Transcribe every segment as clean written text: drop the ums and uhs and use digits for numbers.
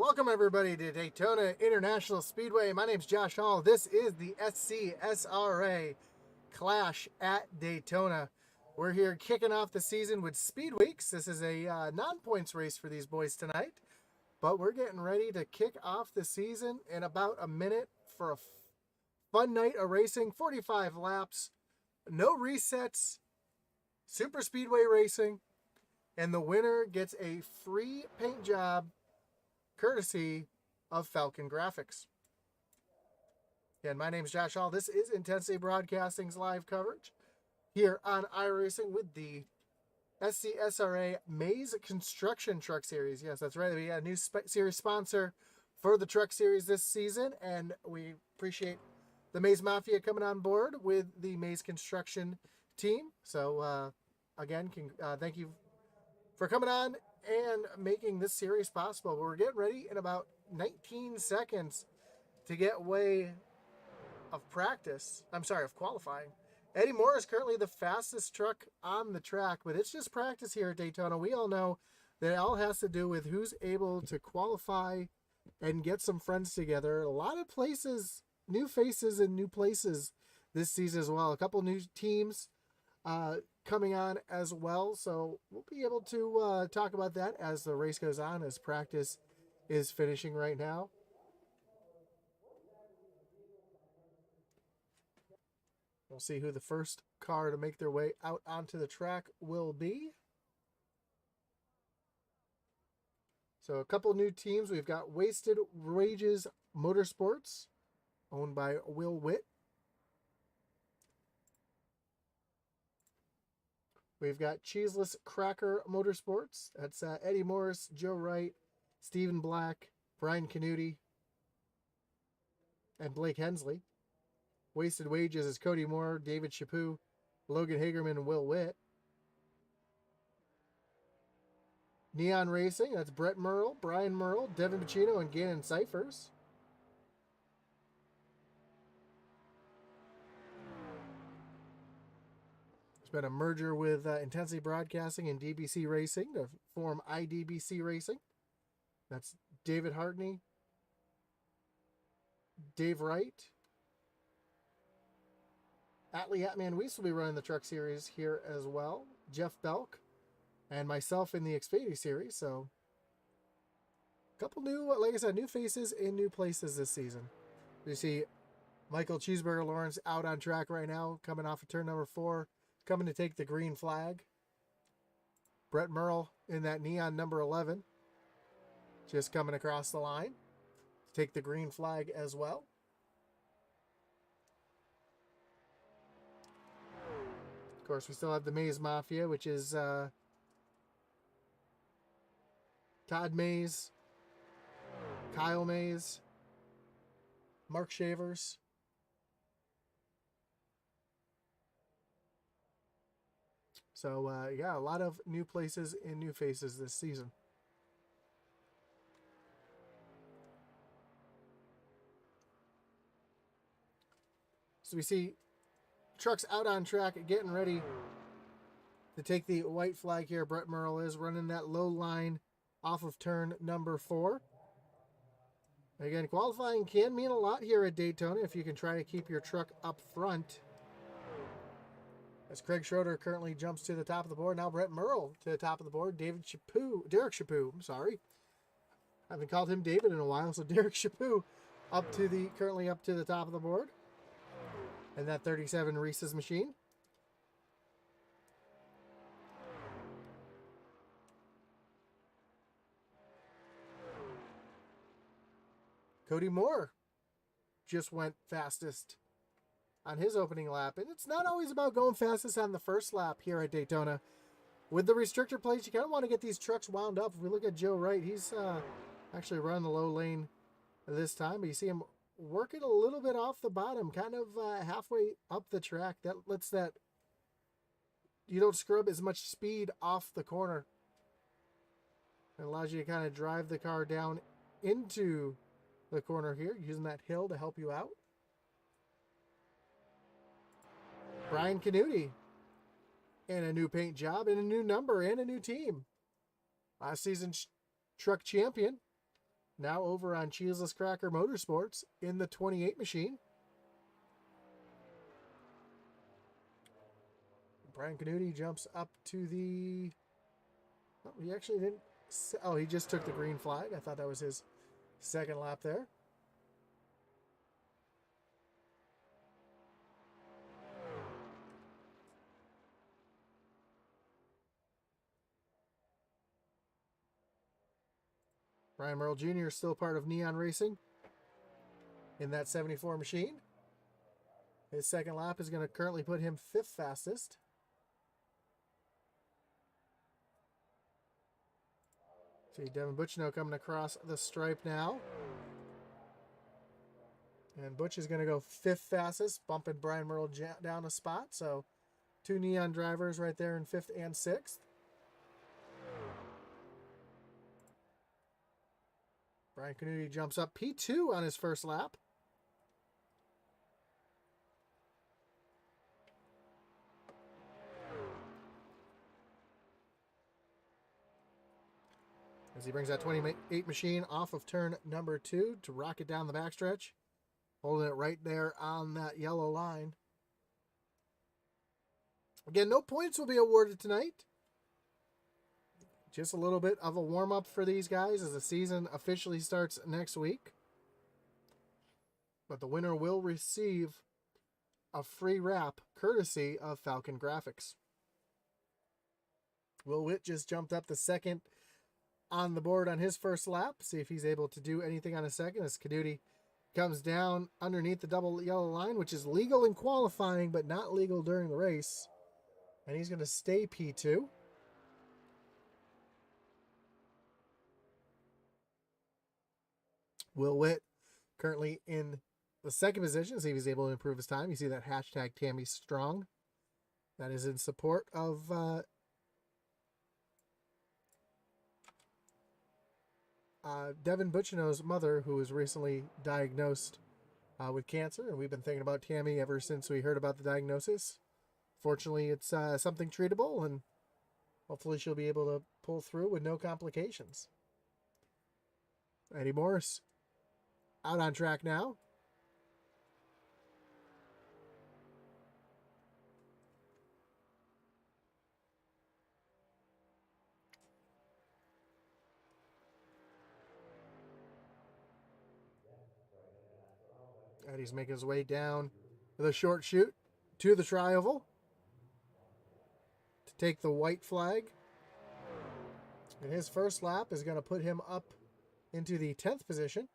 Welcome everybody to Daytona International Speedway. My name's Josh Hall. This is the SCSRA Clash at Daytona. We're here kicking off the season with Speed Weeks. This is a non-points race for these boys tonight. But we're getting ready to kick off the season in about a minute for a fun night of racing. 45 laps, no resets, super speedway racing. And the winner gets a free paint job courtesy of Falcon Grafix. And my name's Josh Hall. This is Intensity Broadcasting's live coverage here on iRacing with the SCSRA Maze Construction Truck Series. Yes, that's right. We got a new series sponsor for the truck series this season, and we appreciate the Maze Mafia coming on board with the Maze Construction team. So, again, thank you for coming on and making this series possible. We're getting ready in about 19 seconds to get way of qualifying. Eddie Moore is currently the fastest truck on the track, but it's just practice here at Daytona. We all know that it all has to do with who's able to qualify and get some friends together. A lot of places, new faces in new places this season as well. A couple new teams coming on as well, so we'll be able to talk about that as the race goes on, as practice is finishing right now. We'll see who the first car to make their way out onto the track will be. So a couple new teams. We've got Wasted Wages Motorsports, owned by Will Witt. We've got Cheeseless Cracker Motorsports. That's Eddie Morris, Joe Wright, Stephen Black, Brian Canuti, and Blake Hensley. Wasted Wages is Cody Moore, David Chaput, Logan Hagerman, and Will Witt. Neon Racing, that's Brett Merle, Brian Merle, Devin Pacino, and Gannon Cyphers. There's been a merger with Intensity Broadcasting and DBC Racing to form IDBC Racing. That's David Hartney, Dave Wright, Atlee Atman Weiss will be running the truck series here as well. Jeff Belk, and myself in the Xfinity series. So, a couple new, like I said, new faces in new places this season. You see Michael Cheeseburger Lawrence out on track right now, coming off of turn number 4, coming to take the green flag. Brett Merle in that neon number 11, just coming across the line to take the green flag as well. Of course, we still have the Maze Mafia, which is Todd Mays, Kyle Mays, Mark Shavers. So, yeah, a lot of new places and new faces this season. So we see trucks out on track getting ready to take the white flag here. Brett Merle is running that low line off of turn number 4. Again, qualifying can mean a lot here at Daytona if you can try to keep your truck up front. As Craig Schroeder currently jumps to the top of the board. Now Brett Merle to the top of the board. Derek Chaput, I'm sorry. I haven't called him David in a while. So Derek Chaput currently up to the top of the board. And that 37 Reese's machine. Cody Moore just went fastest on his opening lap. And it's not always about going fastest on the first lap here at Daytona. With the restrictor plates, you kind of want to get these trucks wound up. If we look at Joe Wright, he's actually running the low lane this time. But you see him working a little bit off the bottom, kind of halfway up the track. That lets that you don't scrub as much speed off the corner. It allows you to kind of drive the car down into the corner here, using that hill to help you out. Brian Canuti and a new paint job and a new number and a new team. Last season's truck champion now over on Cheeseless Cracker Motorsports in the 28 machine. Brian Canuti jumps up to the... Oh, he actually didn't... Oh, he just took the green flag. I thought that was his second lap there. Ryan Merle Jr. is still part of Neon Racing in that 74 machine. His second lap is going to currently put him 5th fastest. See Devin Butchino coming across the stripe now. And Butch is going to go 5th fastest, bumping Brian Merle down a spot. So 2 Neon drivers right there in 5th and 6th. Brian Canuti jumps up P2 on his first lap. As he brings that 28 machine off of turn number 2 to rocket down the backstretch. Holding it right there on that yellow line. Again, no points will be awarded tonight. Just a little bit of a warm-up for these guys as the season officially starts next week. But the winner will receive a free wrap courtesy of Falcon Grafix. Will Witt just jumped up to 2nd on the board on his first lap. See if he's able to do anything on a second as Canuti comes down underneath the double yellow line, which is legal in qualifying but not legal during the race. And he's going to stay P2. Will Witt currently in the 2nd position. See if he's able to improve his time. You see that hashtag Tammy Strong. That is in support of Devin Butchino's mother, who was recently diagnosed with cancer. And we've been thinking about Tammy ever since we heard about the diagnosis. Fortunately, it's something treatable, and hopefully she'll be able to pull through with no complications. Eddie Morris out on track now. Eddie's making his way down the short chute to the tri-oval to take the white flag. And his first lap is going to put him up into the 10th position.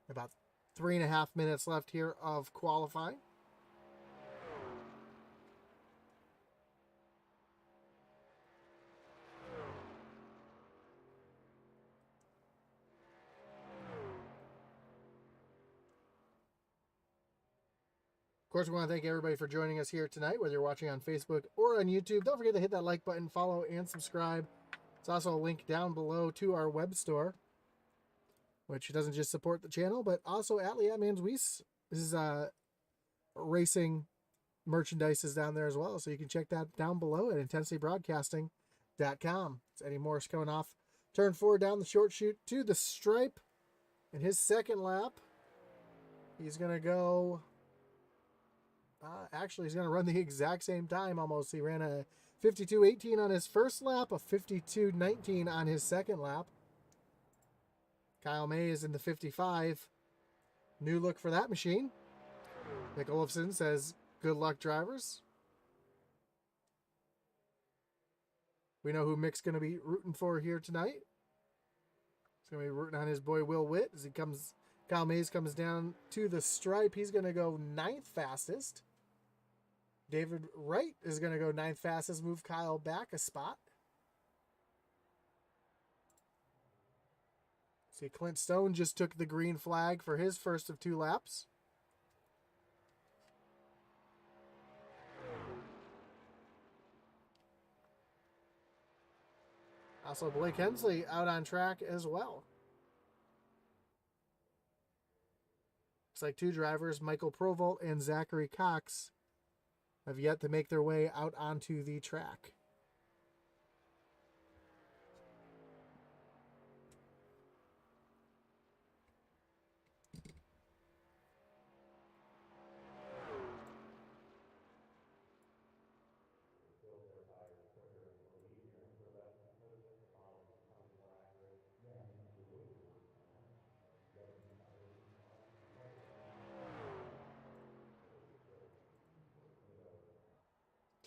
About 3.5 minutes left here of qualifying. Of course, we want to thank everybody for joining us here tonight, whether you're watching on Facebook or on YouTube. Don't forget to hit that like button, follow, and subscribe. It's also a link down below to our web store, which doesn't just support the channel, but also Atlee Atmans Weiss. This is racing merchandise is down there as well, so you can check that down below at intensitybroadcasting.com. It's Eddie Morris coming off turn 4 down the short chute to the stripe. In his second lap, he's going to go... actually, he's going to run the exact same time almost. He ran a 52.18 on his first lap, a 52.19 on his second lap. Kyle May is in the 55. New look for that machine. Nick Olofsson says, good luck, drivers. We know who Mick's going to be rooting for here tonight. He's going to be rooting on his boy Will Witt as he comes. Kyle Mays comes down to the stripe. He's going to go 9th fastest. David Wright is going to go 9th fastest, move Kyle back a spot. See, Clint Stone just took the green flag for his first of 2 laps. Also, Blake Hensley out on track as well. Looks like 2 drivers, Michael Provolt and Zachary Cox, have yet to make their way out onto the track.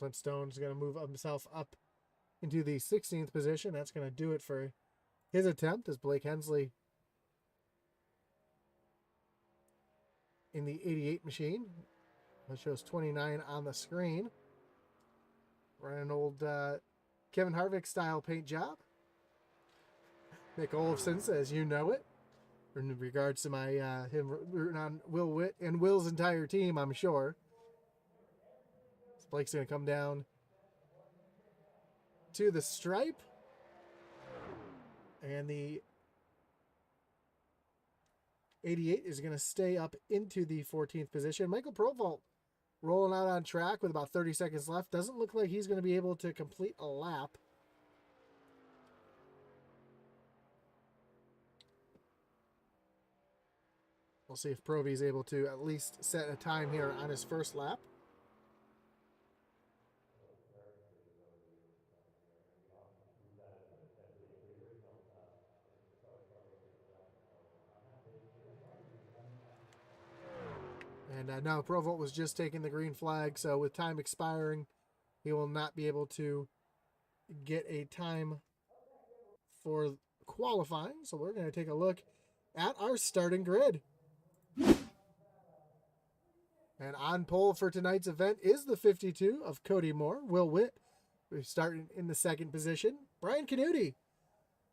Clint Stone's going to move himself up into the 16th position. That's going to do it for his attempt as Blake Hensley in the 88 machine. That shows 29 on the screen. Running an old Kevin Harvick style paint job. Nick Olofsson says, you know it. In regards to my him rooting on Will Witt and Will's entire team, I'm sure. So Blake's going to come down to the stripe. And the 88 is going to stay up into the 14th position. Michael Provolt rolling out on track with about 30 seconds left. Doesn't look like he's going to be able to complete a lap. We'll see if Provy is able to at least set a time here on his first lap. And now Provolt was just taking the green flag, so with time expiring, he will not be able to get a time for qualifying. So we're going to take a look at our starting grid. And on pole for tonight's event is the 52 of Cody Moore, Will Witt. We're starting in the second position. Brian Canuti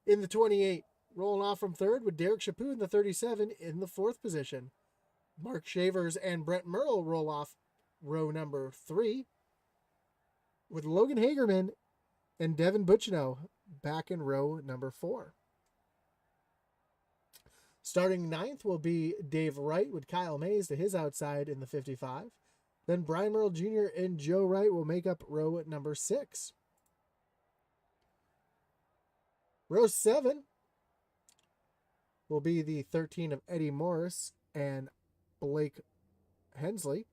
in the 28, rolling off from third with Derek Chaput in the 37 in the fourth position. Mark Shavers and Brent Merle roll off row number 3, with Logan Hagerman and Devin Buchino back in row number 4. Starting ninth will be Dave Wright with Kyle Mays to his outside in the 55. Then Brian Merle Jr. and Joe Wright will make up row number 6. Row 7 will be the 13 of Eddie Morris and Blake Hensley,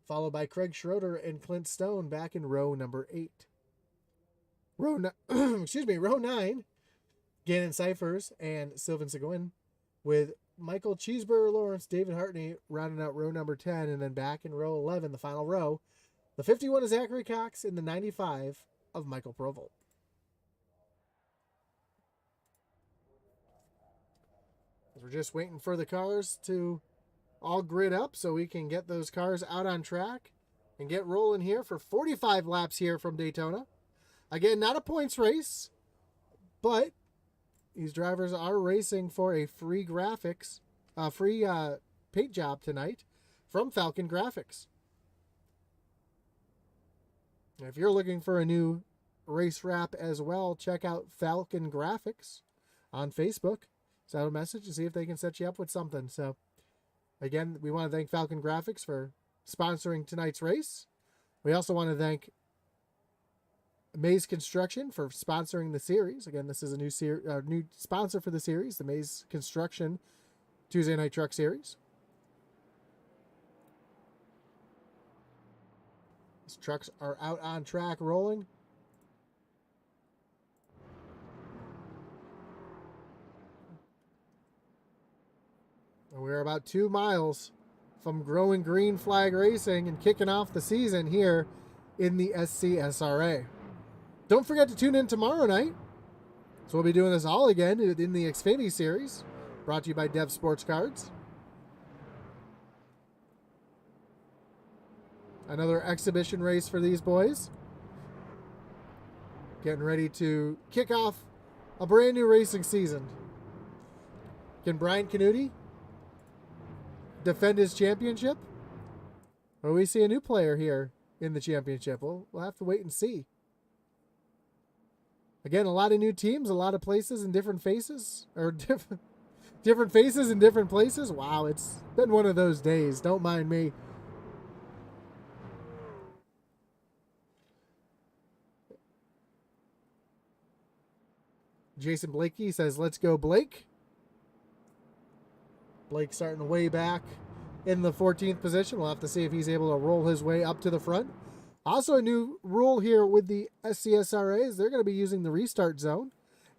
followed by Craig Schroeder and Clint Stone back in row number 8. Row 9, Gannon Cyphers and Sylvan Seguin, with Michael Cheeseburger Lawrence, David Hartney rounding out row number 10, and then back in row 11, the final row, the 51 of Zachary Cox and the 95 of Michael Provolt. We're just waiting for the cars to all grid up so we can get those cars out on track and get rolling here for 45 laps here from Daytona. Again, not a points race, but these drivers are racing for a free graphics, free paint job tonight from Falcon Grafix. And if you're looking for a new race wrap as well, check out Falcon Grafix on Facebook. Send a message and see if they can set you up with something. So, again, we want to thank Falcon Grafix for sponsoring tonight's race. We also want to thank Mays Construction for sponsoring the series. Again, this is a new sponsor for the series, the Mays Construction Tuesday Night Truck Series. These trucks are out on track rolling. We're about 2 miles from growing green flag racing and kicking off the season here in the SCSRA. Don't forget to tune in tomorrow night. So we'll be doing this all again in the Xfinity Series, brought to you by Dev Sports Cards. Another exhibition race for these boys. Getting ready to kick off a brand new racing season. Can Brian Canuti defend his championship? Or we see a new player here in the championship? We'll have to wait and see. Again, a lot of new teams, a lot of places and different faces, or different faces in different places. Wow, it's been one of those days. Don't mind me. Jason Blakey says, let's go, Blake. Blake starting way back in the 14th position. We'll have to see if he's able to roll his way up to the front. Also, a new rule here with the SCSRA is they're going to be using the restart zone.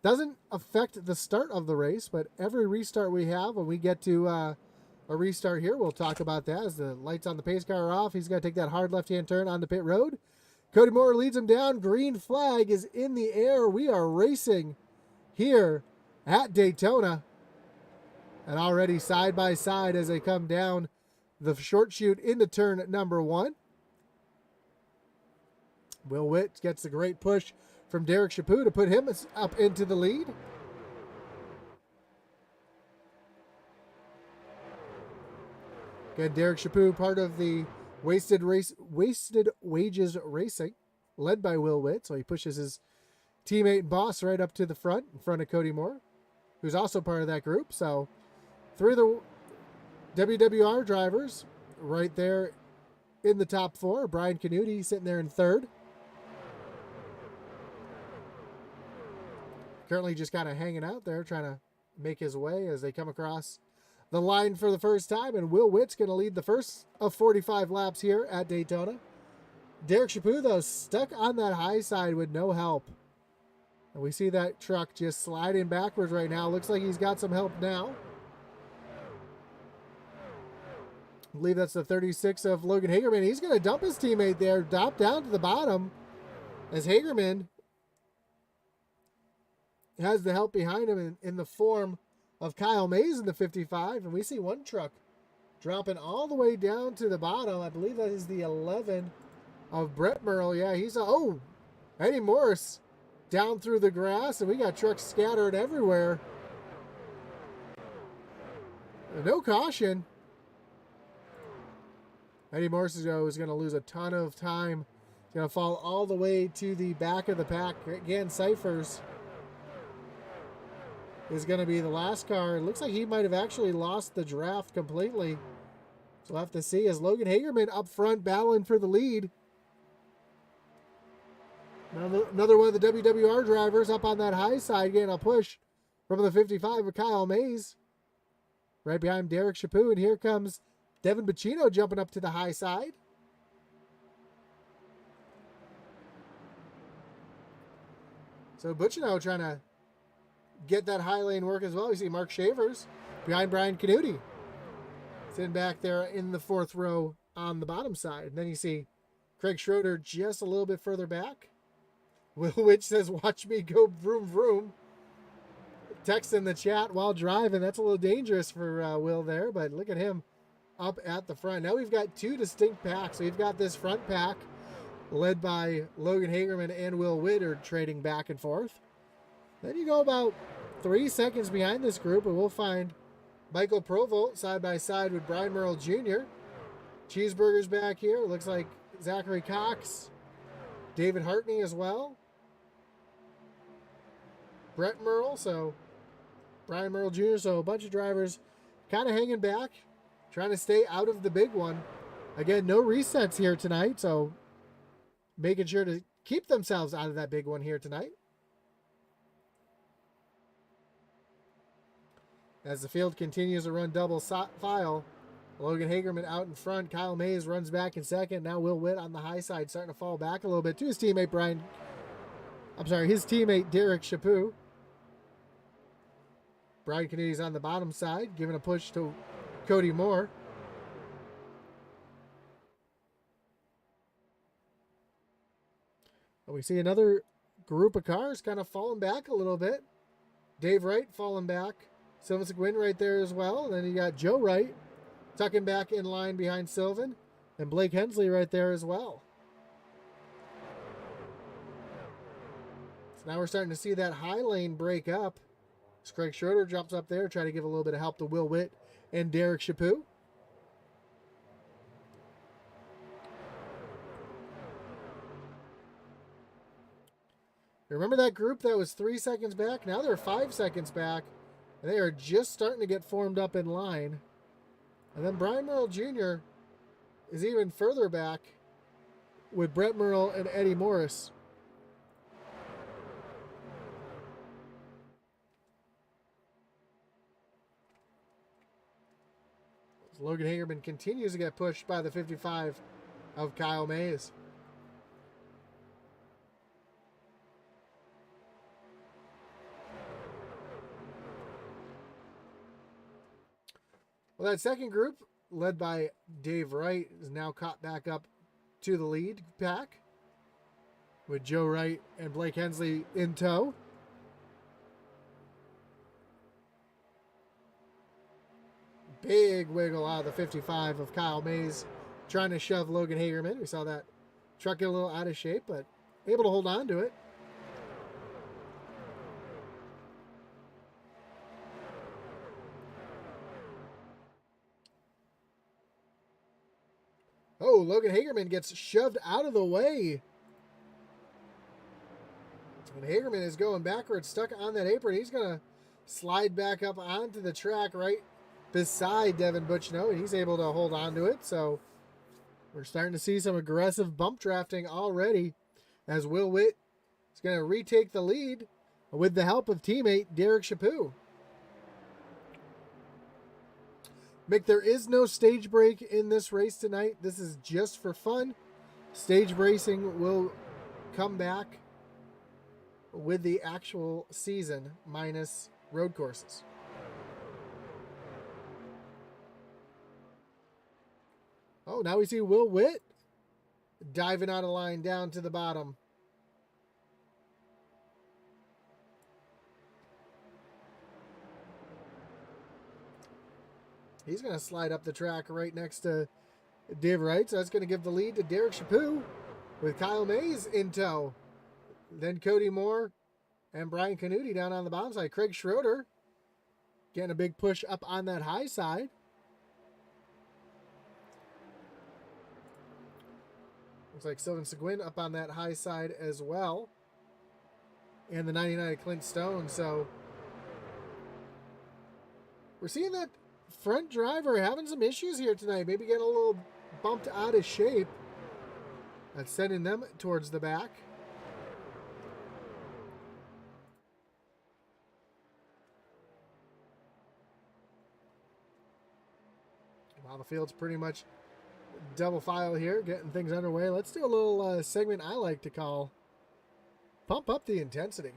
Doesn't affect the start of the race, but every restart we have when we get to, or a restart here. We'll talk about that as the lights on the pace car are off. He's going to take that hard left-hand turn on the pit road. Cody Moore leads him down. Green flag is in the air. We are racing here at Daytona. And already side by side as they come down the short chute into turn number 1. Will Witt gets a great push from Derek Chaput to put him up into the lead. Again, Derek Chaput, part of the Wasted Wages Racing, led by Will Witt. So he pushes his teammate and boss right up to the front, in front of Cody Moore, who's also part of that group. So 3 of the WWR drivers right there in the top 4. Brian Canuti sitting there in 3rd. Currently just kind of hanging out there, trying to make his way as they come across the line for the first time. And Will Witt's going to lead the first of 45 laps here at Daytona. Derek Chaput, though, stuck on that high side with no help. And we see that truck just sliding backwards right now. Looks like he's got some help now. I believe that's the 36 of Logan Hagerman. He's going to dump his teammate there, drop down to the bottom as Hagerman has the help behind him in the form of Kyle Mays in the 55. And we see one truck dropping all the way down to the bottom. I believe that is the 11 of Brett Merle. Yeah, Eddie Morris down through the grass, and we got trucks scattered everywhere. No caution. Eddie Morris is going to lose a ton of time. He's going to fall all the way to the back of the pack. Again, Cyphers is going to be the last car. It looks like he might have actually lost the draft completely. So we'll have to see as Logan Hagerman up front battling for the lead. Another one of the WWR drivers up on that high side getting a push from the 55 with Kyle Mays. Right behind Derek Chaput, and here comes Devin Bacino jumping up to the high side. So Bacino trying to get that high lane work as well. You see Mark Shavers behind Brian Canuti, sitting back there in the 4th row on the bottom side. And then you see Craig Schroeder just a little bit further back. Will Witch says, "Watch me go vroom vroom." Text in the chat while driving. That's a little dangerous for Will there, but look at him up at the front. Now we've got 2 distinct packs. So we've got this front pack led by Logan Hagerman and Will Witt trading back and forth. Then you go about 3 seconds behind this group, and we'll find Michael Provolt side by side with Brian Merle Jr. Cheeseburger's back here. It looks like Zachary Cox, David Hartney as well. Brett Merle, so Brian Merle Jr., so a bunch of drivers kind of hanging back, trying to stay out of the big one. Again, no resets here tonight, so making sure to keep themselves out of that big one here tonight. As the field continues to run double file, Logan Hagerman out in front. Kyle Mays runs back in second. Now Will Witt on the high side starting to fall back a little bit to his teammate his teammate Derek Chaput. Brian Canuti's on the bottom side, giving a push to Cody Moore. And we see another group of cars kind of falling back a little bit. Dave Wright falling back. Sylvan Seguin right there as well. And then you got Joe Wright tucking back in line behind Sylvan. And Blake Hensley right there as well. So now we're starting to see that high lane break up. As Craig Schroeder jumps up there, try to give a little bit of help to Will Witt and Derek Chaput. Remember that group that was 3 seconds back? Now they're 5 seconds back. And they are just starting to get formed up in line. And then Brian Merle Jr. is even further back with Brett Merle and Eddie Morris. Logan Hagerman continues to get pushed by the 55 of Kyle Mays. Well, that second group, led by Dave Wright, is now caught back up to the lead pack with Joe Wright and Blake Hensley in tow. Big wiggle out of the 55 of Kyle Mays trying to shove Logan Hagerman. We saw that truck get a little out of shape, but able to hold on to it. Oh, Logan Hagerman gets shoved out of the way. And Hagerman is going backwards, stuck on that apron. He's going to slide back up onto the track right beside Devin Butchno, and he's able to hold on to it. So we're starting to see some aggressive bump drafting already as Will Witt is going to retake the lead with the help of teammate Derek Chaput. Mick, there is no stage break in this race tonight. This is just for fun. Stage racing will come back with the actual season minus road courses. Oh, now we see Will Witt diving out of line down to the bottom. He's going to slide up the track right next to Dave Wright. So that's going to give the lead to Derek Chaput with Kyle Mays in tow. Then Cody Moore and Brian Canuti down on the bottom side. Craig Schroeder getting a big push up on that high side. Looks like Sylvan Seguin up on that high side as well. And the 99 Clint Stone. So we're seeing that front driver having some issues here tonight. Maybe getting a little bumped out of shape. That's sending them towards the back. While the field's pretty much double file here, getting things underway. Let's do a little segment I like to call Pump Up the Intensity.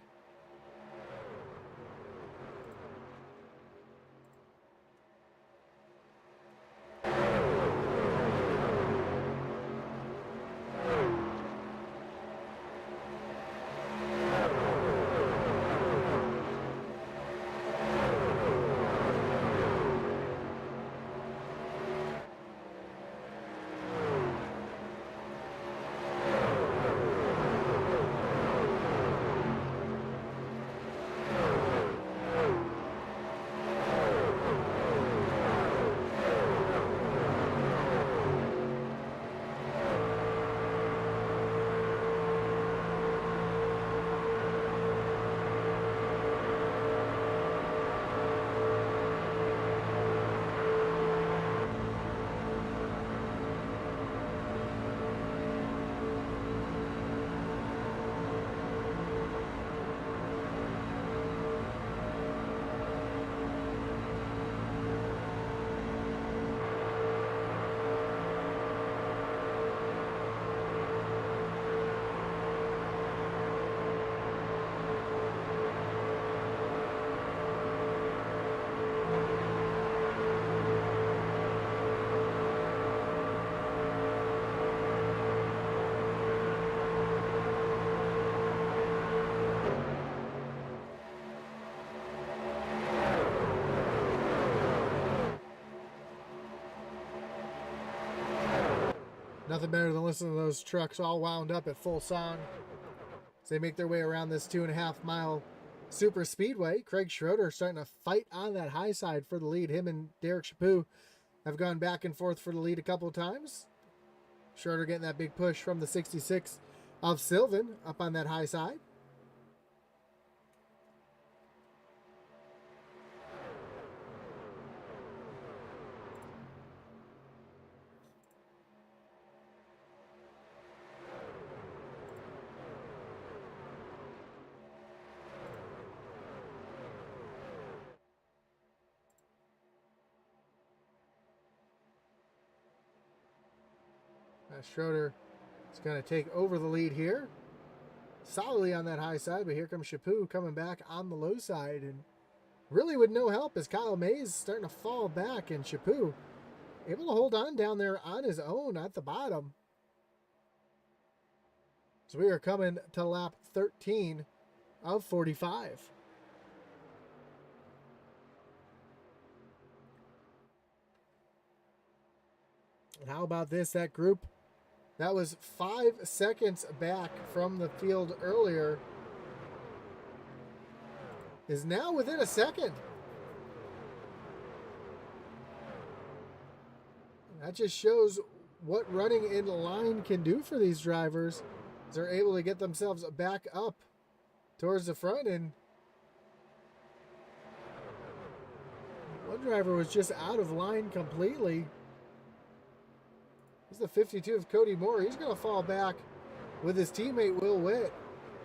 Nothing better than listening to those trucks all wound up at full song as they make their way around this 2.5 mile super speedway. Craig Schroeder starting to fight on that high side for the lead. Him and Derek Chaput have gone back and forth for the lead a couple of times. Schroeder getting that big push from the 66 of Sylvan up on that high side. Schroeder is going to take over the lead here. Solidly on that high side, but here comes Chaput coming back on the low side. And Really with no help as Kyle Mays starting to fall back, and Chaput able to hold on down there on his own at the bottom. So we are coming to lap 13 of 45. And how about this? That group that was 5 seconds back from the field earlier is now within a second. That just shows what running in line can do for these drivers. They're able to get themselves back up towards the front, and one driver was just out of line completely. This is the 52 of Cody Moore. He's going to fall back with his teammate Will Witt.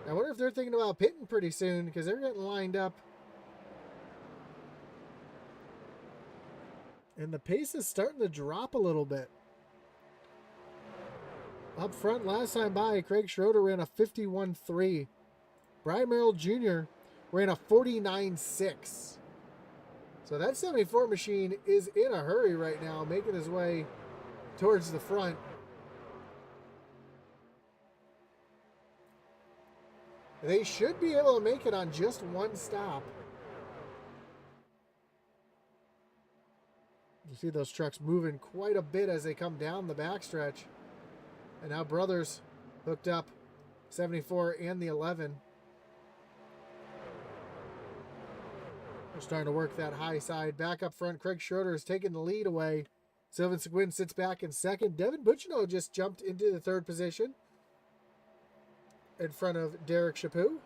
I wonder if they're thinking about pitting pretty soon because they're getting lined up. And the pace is starting to drop a little bit. Up front, last time by, Craig Schroeder ran a 51.3. Brian Merrill Jr. ran a 49.6. So that 74 machine is in a hurry right now, making his way towards the front. They should be able to make it on just one stop. You see those trucks moving quite a bit as they come down the backstretch. And now Brothers hooked up 74 and the 11. We're starting to work that high side. Back up front, Craig Schroeder is taking the lead away. Sylvain Seguin sits back in second. Devin Bucino just jumped into the third position in front of Derek Chaput.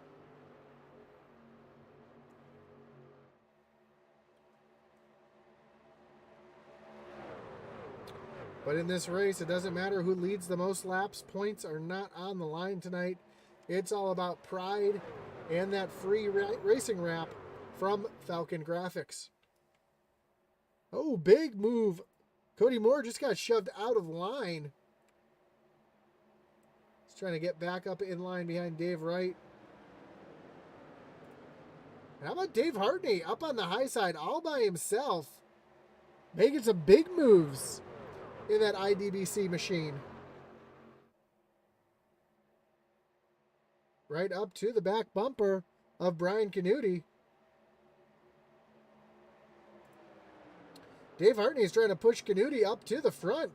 But in this race, it doesn't matter who leads the most laps. Points are not on the line tonight. It's all about pride and that free racing wrap from Falcon Grafix. Oh, big move. Cody Moore just got shoved out of line. He's trying to get back up in line behind Dave Wright. And how about Dave Hartney up on the high side all by himself, making some big moves in that IDBC machine. Right up to the back bumper of Brian Canuti. Dave Hartney is trying to push Canuti up to the front.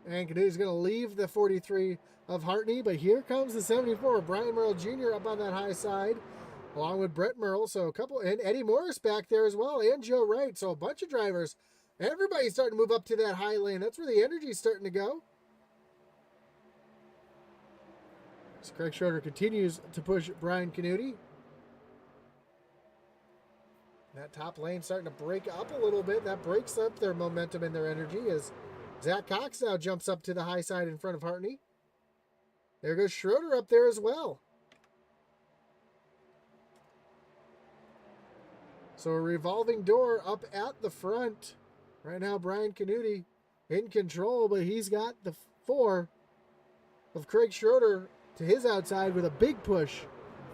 And Canuti's going to leave the 43 of Hartney, but here comes the 74 of Brian Merle Jr. up on that high side, along with Brett Merle. So a couple, and Eddie Morris back there as well, and Joe Wright. So a bunch of drivers. Everybody's starting to move up to that high lane. That's where the energy's starting to go. So Craig Schroeder continues to push Brian Canuti. That top lane starting to break up a little bit. That breaks up their momentum and their energy as Zach Cox now jumps up to the high side in front of Hartney. There goes Schroeder up there as well. So a revolving door up at the front. Right now, Brian Canuti in control, but he's got the 4 of Craig Schroeder to his outside with a big push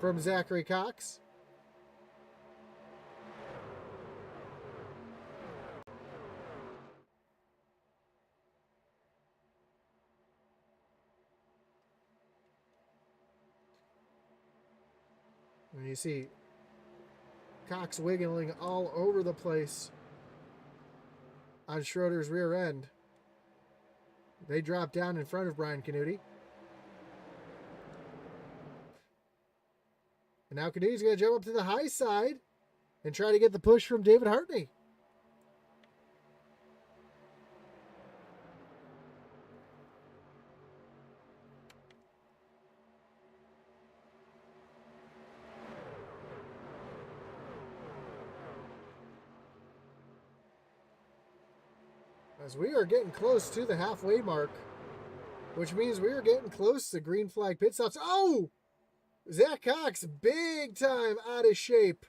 from Zachary Cox. And you see Cox wiggling all over the place on Schroeder's rear end. They drop down in front of Brian Canuti. And now Canuti's going to jump up to the high side and try to get the push from David Hartney. As we are getting close to the halfway mark, which means we are getting close to green flag pit stops. Oh! Zach Cox, big time out of shape.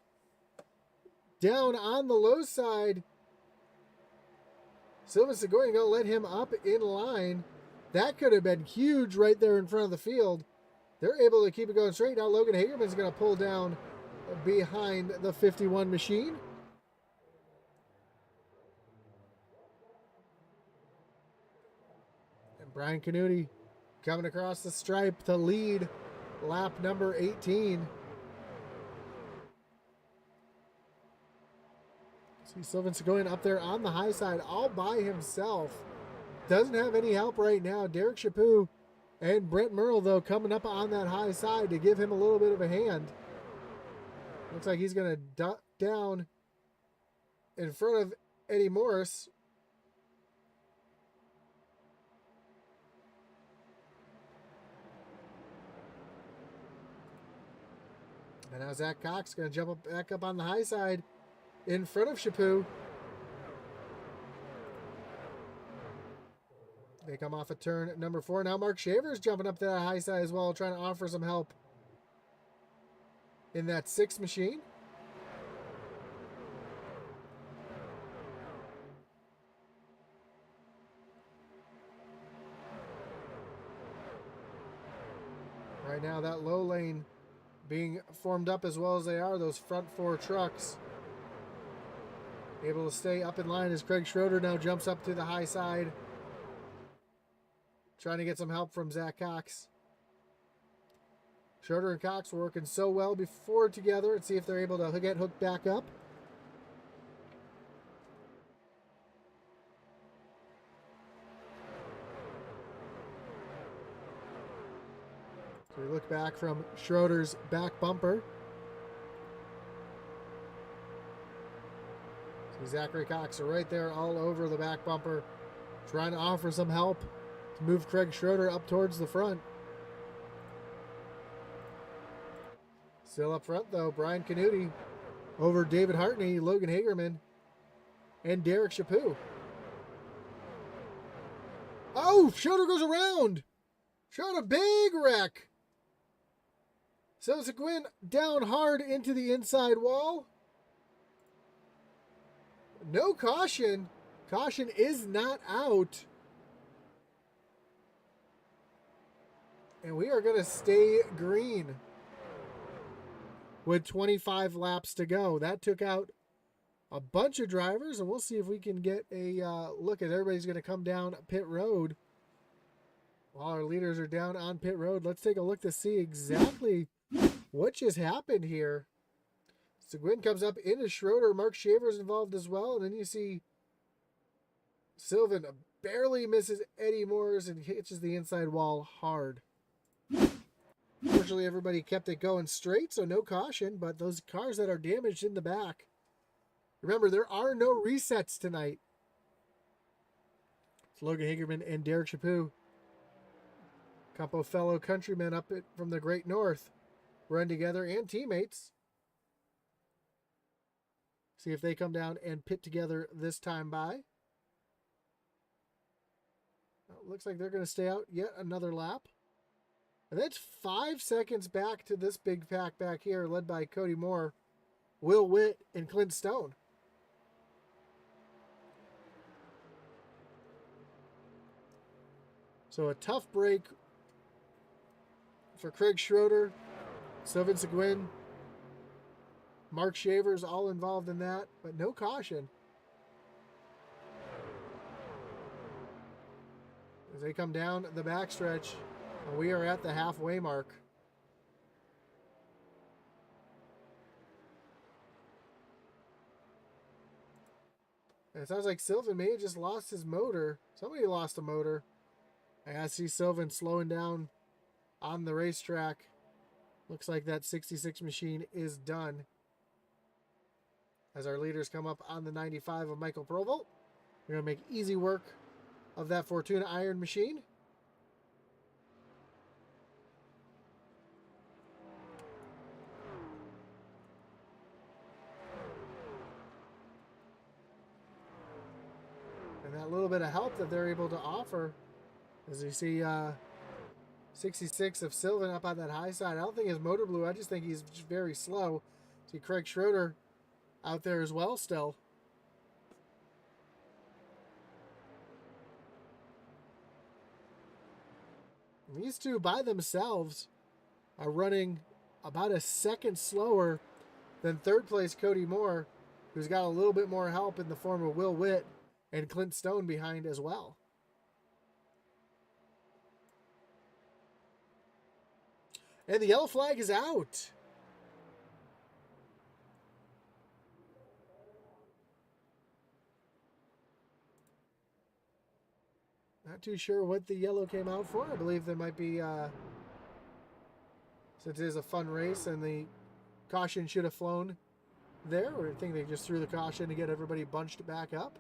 Down on the low side. Sylvain Seguin going to let him up in line. That could have been huge right there in front of the field. They're able to keep it going straight. Now Logan Hagerman's going to pull down behind the 51 machine. And Brian Canuti coming across the stripe to lead lap number 18. See Sylvain Seguin up there on the high side all by himself. Doesn't have any help right now. Derek Chaput and Brent Merle, though, coming up on that high side to give him a little bit of a hand. Looks like he's going to duck down in front of Eddie Morris. And now Zach Cox going to jump up, back up on the high side in front of Chaput. They come off of turn number 4. Now Mark Shaver's jumping up to that high side as well, trying to offer some help in that 6 machine. Right now, that low lane being formed up as well as they are, those front 4 trucks. Able to stay up in line as Craig Schroeder now jumps up to the high side, trying to get some help from Zach Cox. Schroeder and Cox were working so well before together. Let's see if they're able to get hooked back up. So we look back from Schroeder's back bumper. See Zachary Cox right there all over the back bumper, trying to offer some help to move Craig Schroeder up towards the front. Still up front, though, Brian Canuti over David Hartney, Logan Hagerman, and Derek Chaput. Oh, Schroeder goes around. Showed a big wreck. So Seguin down hard into the inside wall. No caution. Caution is not out. And we are going to stay green with 25 laps to go. That took out a bunch of drivers, and we'll see if we can get a look at everybody's going to come down pit road. While our leaders are down on pit road, let's take a look to see exactly what just happened here. Seguin comes up into Schroeder. Mark Shaver's involved as well. And then you see Sylvain barely misses Eddie Morris and hitches the inside wall hard. Fortunately, everybody kept it going straight, so no caution. But those cars that are damaged in the back, remember, there are no resets tonight. It's Logan Hagerman and Derek Chaput, couple fellow countrymen up from the Great North, run together, and teammates. See if they come down and pit together this time by. Well, looks like they're going to stay out yet another lap. And that's 5 seconds back to this big pack back here, led by Cody Moore, Will Witt, and Clint Stone. So a tough break for Craig Schroeder, Sylvain Seguin, Mark Shaver's all involved in that, but no caution. As they come down the backstretch, and we are at the halfway mark. And it sounds like Sylvain may have just lost his motor. Somebody lost a motor. I see Sylvain slowing down on the racetrack. Looks like that 66 machine is done. As our leaders come up on the 95 of Michael Provolt, we're going to make easy work of that Fortuna Iron machine. And that little bit of help that they're able to offer, as you see 66 of Sylvain up on that high side. I don't think his motor blew. I just think he's just very slow. See Craig Schroeder out there as well still. These two by themselves are running about a second slower than third place Cody Moore, who's got a little bit more help in the form of Will Witt and Clint Stone behind as well. And the yellow flag is out. Not too sure what the yellow came out for. I believe there might be, since it is a fun race and the caution should have flown there, or I think they just threw the caution to get everybody bunched back up.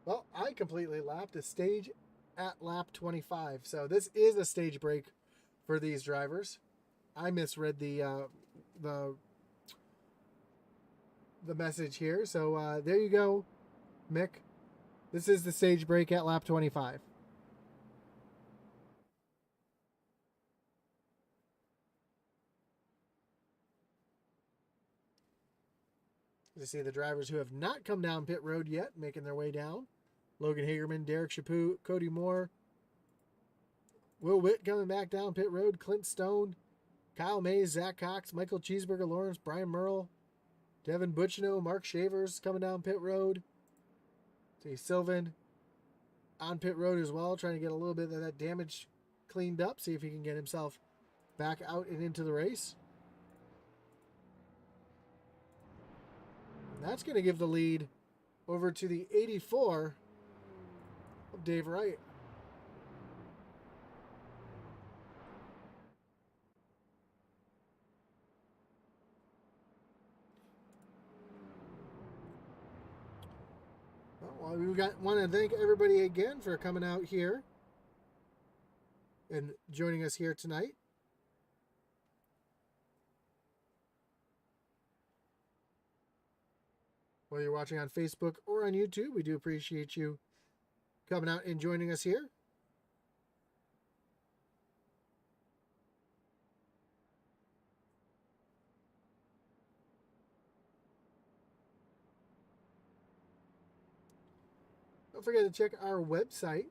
Well, I completely lapped a stage at lap 25. So this is a stage break for these drivers. I misread the message here. So there you go, Mick. This is the stage break at lap 25. You see the drivers who have not come down pit road yet, making their way down. Logan Hagerman, Derek Chaput, Cody Moore, Will Witt coming back down pit road, Clint Stone, Kyle Mays, Zach Cox, Michael Cheeseburger Lawrence, Brian Merle, Devin Butchino, Mark Shavers coming down pit road. See Sylvan on pit road as well, trying to get a little bit of that damage cleaned up, see if he can get himself back out and into the race. And that's going to give the lead over to the 84 of Dave Wright. Well, we want to thank everybody again for coming out here and joining us here tonight. Whether you're watching on Facebook or on YouTube, we do appreciate you coming out and joining us here. Don't forget to check our website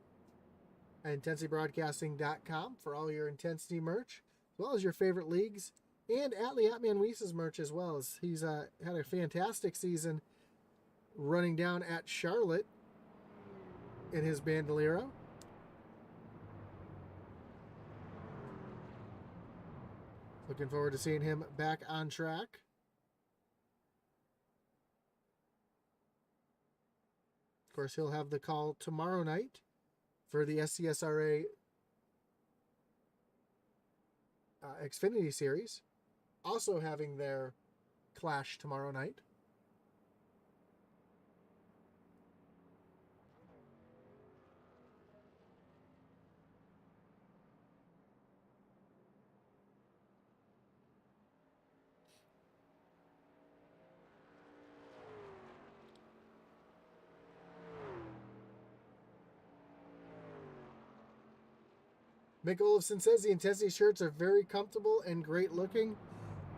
at intensitybroadcasting.com for all your Intensity merch, as well as your favorite leagues, and Atlee Atman Weiss's merch as well. As he's had a fantastic season running down at Charlotte in his Bandolero. Looking forward to seeing him back on track. Of course, he'll have the call tomorrow night for the SCSRA Xfinity Series, also having their clash tomorrow night. Mick Olofsson says the Intensity shirts are very comfortable and great looking.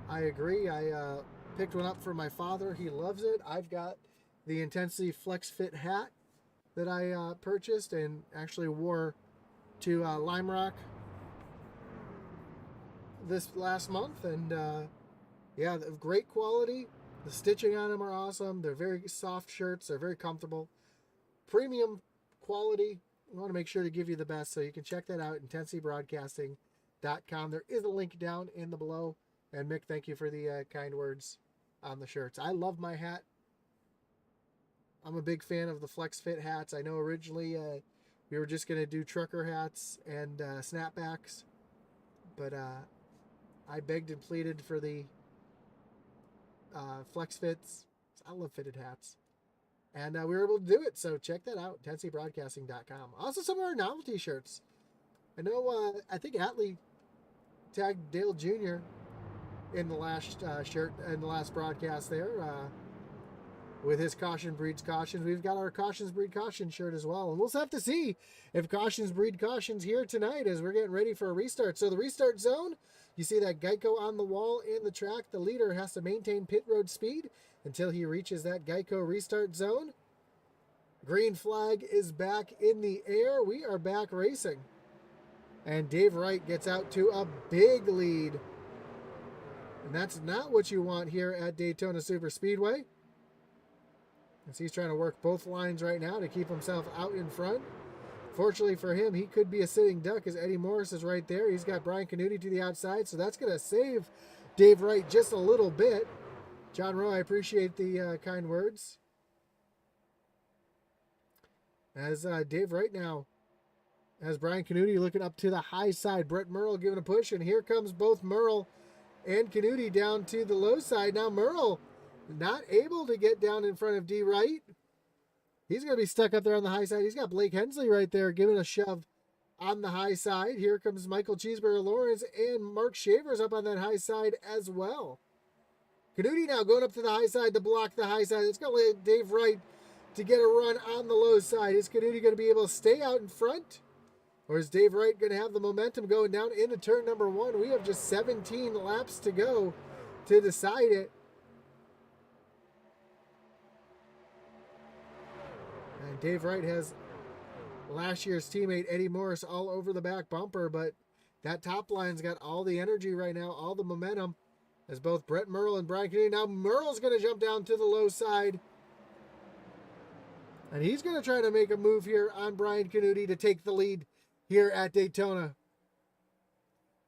I agree. I picked one up for my father. He loves it. I've got the Intensity Flex Fit hat that I purchased and actually wore to Lime Rock this last month. And yeah, great quality. The stitching on them are awesome. They're very soft shirts. They're very comfortable. Premium quality. We want to make sure to give you the best, so you can check that out at intensitybroadcasting.com. There is a link down in the below. And Mick, thank you for the kind words on the shirts. I love my hat. I'm a big fan of the Flex Fit hats. I know originally we were just going to do trucker hats and snapbacks, but I begged and pleaded for the Flex Fits. I love fitted hats. And we were able to do it. So check that out, TennesseeBroadcasting.com. Also, some of our novelty shirts. I know, I think Atlee tagged Dale Jr. in the last shirt, in the last broadcast there. With his Caution Breeds Cautions. We've got our Cautions Breed Caution shirt as well. And we'll have to see if Cautions Breed Cautions here tonight as we're getting ready for a restart. So the restart zone, you see that Geico on the wall in the track. The leader has to maintain pit road speed until he reaches that Geico restart zone. Green flag is back in the air. We are back racing. And Dave Wright gets out to a big lead. And that's not what you want here at Daytona Superspeedway. As he's trying to work both lines right now to keep himself out in front. Fortunately for him, he could be a sitting duck as Eddie Morris is right there. He's got Brian Canuti to the outside, so that's going to save Dave Wright just a little bit. John Rowe, I appreciate the kind words. As Dave Wright now has Brian Canuti looking up to the high side. Brett Merle giving a push, and here comes both Merle and Canuti down to the low side. Now Merle not able to get down in front of D. Wright. He's going to be stuck up there on the high side. He's got Blake Hensley right there giving a shove on the high side. Here comes Michael Cheeseburger Lawrence and Mark Shavers up on that high side as well. Canuti now going up to the high side to block the high side. It's going to let Dave Wright to get a run on the low side. Is Canuti going to be able to stay out in front? Or is Dave Wright going to have the momentum going down into turn number 1? We have just 17 laps to go to decide it. And Dave Wright has last year's teammate Eddie Morris all over the back bumper, but that top line's got all the energy right now, all the momentum, as both Brett Merle and Brian Canuti. Now Merle's going to jump down to the low side, and he's going to try to make a move here on Brian Canuti to take the lead here at Daytona.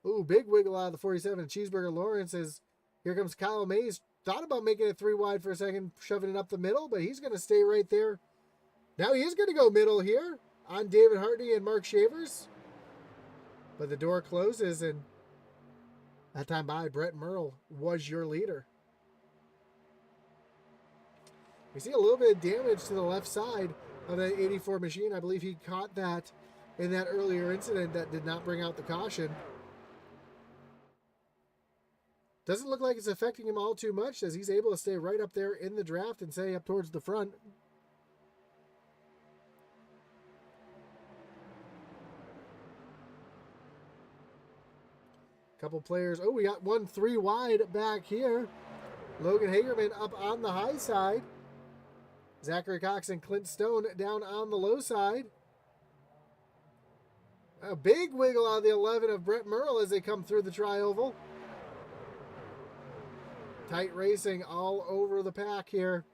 Ooh, big wiggle out of the 47. Cheeseburger Lawrence is, here comes Kyle Mays. Thought about making it 3 wide for a second, shoving it up the middle, but he's going to stay right there. Now he is going to go middle here on David Hartney and Mark Shavers. But the door closes, and that time by, Brett Merle was your leader. We see a little bit of damage to the left side of that 84 machine. I believe he caught that in that earlier incident that did not bring out the caution. Doesn't look like it's affecting him all too much, as he's able to stay right up there in the draft and stay up towards the front. Couple players. Oh, we got 1 3 wide back here. Logan Hagerman up on the high side. Zachary Cox and Clint Stone down on the low side. A big wiggle out of the 11 of Brett Merle as they come through the tri-oval. Tight racing all over the pack here.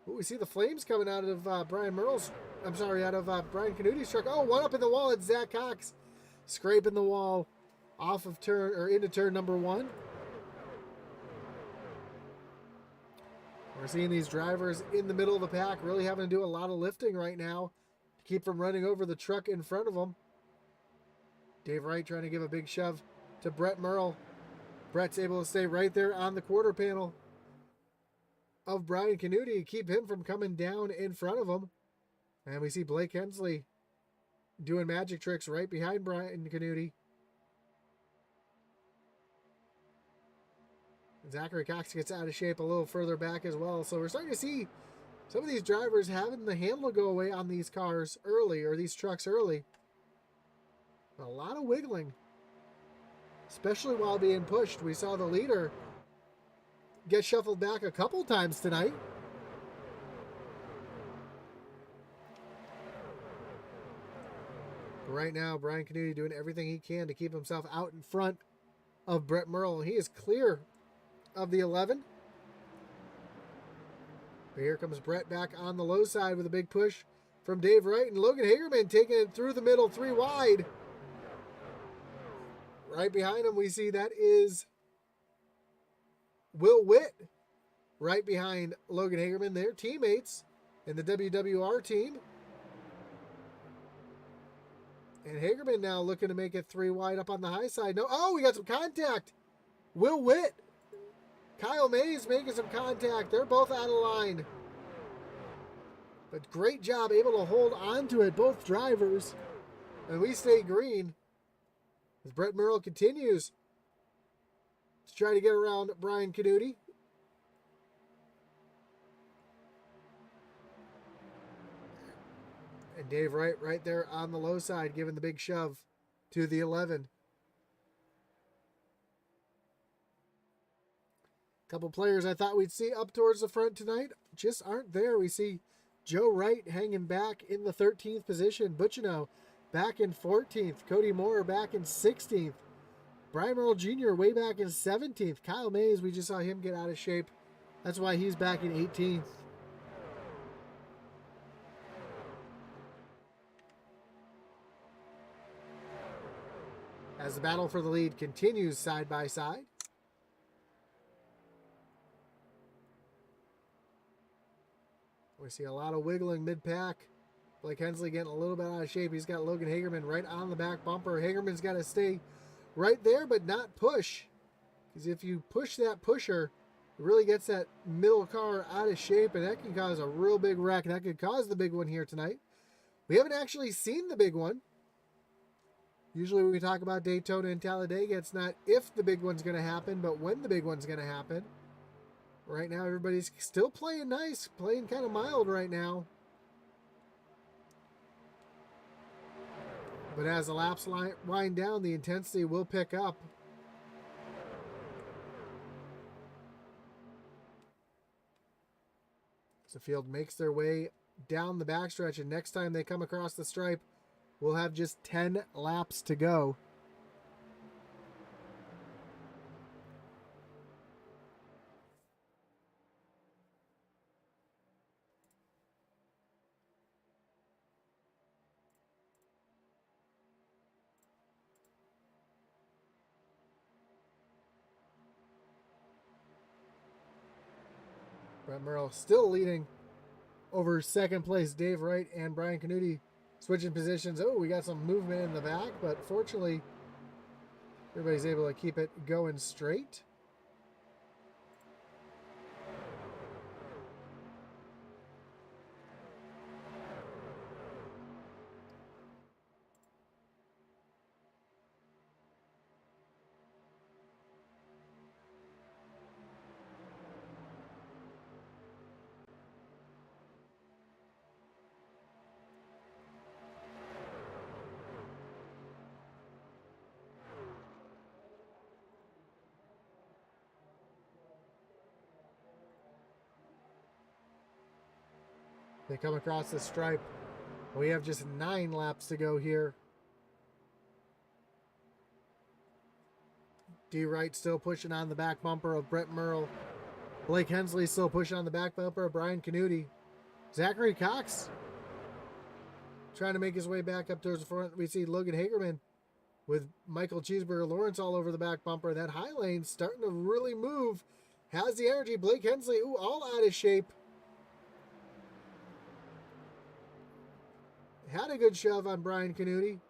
Ooh, we see the flames coming out of Brian Canuti's truck. Oh, one up in the wall. It's Zach Cox scraping the wall off of turn, or into turn number 1. We're seeing these drivers in the middle of the pack really having to do a lot of lifting right now to keep from running over the truck in front of them. Dave Wright trying to give a big shove to Brett Merle. Brett's able to stay right there on the quarter panel of Brian Canuti to keep him from coming down in front of him. And we see Blake Hensley doing magic tricks right behind Brian Canuti. Zachary Cox gets out of shape a little further back as well. So we're starting to see some of these drivers having the handle go away on these cars early, or these trucks early. A lot of wiggling, especially while being pushed. We saw the leader get shuffled back a couple times tonight. Right now, Brian Canuti doing everything he can to keep himself out in front of Brett Merle. He is clear of the 11. But here comes Brett back on the low side with a big push from Dave Wright, and Logan Hagerman taking it through the middle, 3 wide. Right behind him, we see that is Will Witt right behind Logan Hagerman. They're teammates in the WWR team. And Hagerman now looking to make it 3 wide up on the high side. No, oh, we got some contact. Will Witt, Kyle Mays making some contact. They're both out of line. But great job, able to hold on to it, both drivers. And we stay green as Brett Merle continues to try to get around Brian Canuti. And Dave Wright right there on the low side, giving the big shove to the 11. Couple players I thought we'd see up towards the front tonight just aren't there. We see Joe Wright hanging back in the 13th position. Buccino back in 14th. Cody Moore back in 16th. Brian Merle Jr. way back in 17th. Kyle Mays, we just saw him get out of shape. That's why he's back in 18th. As the battle for the lead continues side by side. We see a lot of wiggling mid-pack. Blake Hensley getting a little bit out of shape. He's got Logan Hagerman right on the back bumper. Hagerman's got to stay right there, but not push. Because if you push that pusher, it really gets that middle car out of shape, and that can cause a real big wreck. And that could cause the big one here tonight. We haven't actually seen the big one. Usually when we talk about Daytona and Talladega, it's not if the big one's going to happen, but when the big one's going to happen. Right now, everybody's still playing nice, playing kind of mild right now. But as the laps wind down, the intensity will pick up. As the field makes their way down the backstretch, and next time they come across the stripe, we'll have just 10 laps to go. Brett Merle still leading over second place. Dave Wright and Brian Canuti switching positions. Oh, we got some movement in the back, but fortunately, everybody's able to keep it going straight. They come across the stripe. We have just 9 laps to go here. D. Wright still pushing on the back bumper of Brett Merle. Blake Hensley still pushing on the back bumper of Brian Canuti. Zachary Cox trying to make his way back up towards the front. We see Logan Hagerman with Michael Cheeseburger Lawrence all over the back bumper. That high lane starting to really move. Has the energy. Blake Hensley, ooh, all out of shape. Had a good shove on Brian Canuti.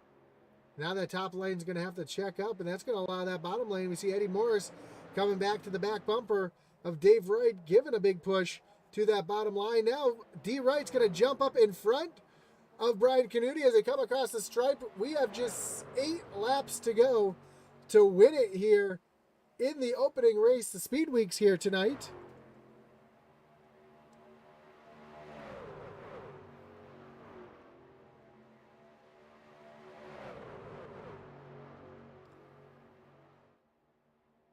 Now that top lane's going to have to check up, and that's going to allow that bottom lane. We see Eddie Morris coming back to the back bumper of Dave Wright, giving a big push to that bottom line. Now D. Wright's going to jump up in front of Brian Canuti as they come across the stripe. We have just 8 laps to go to win it here in the opening race, the Speed Weeks here tonight.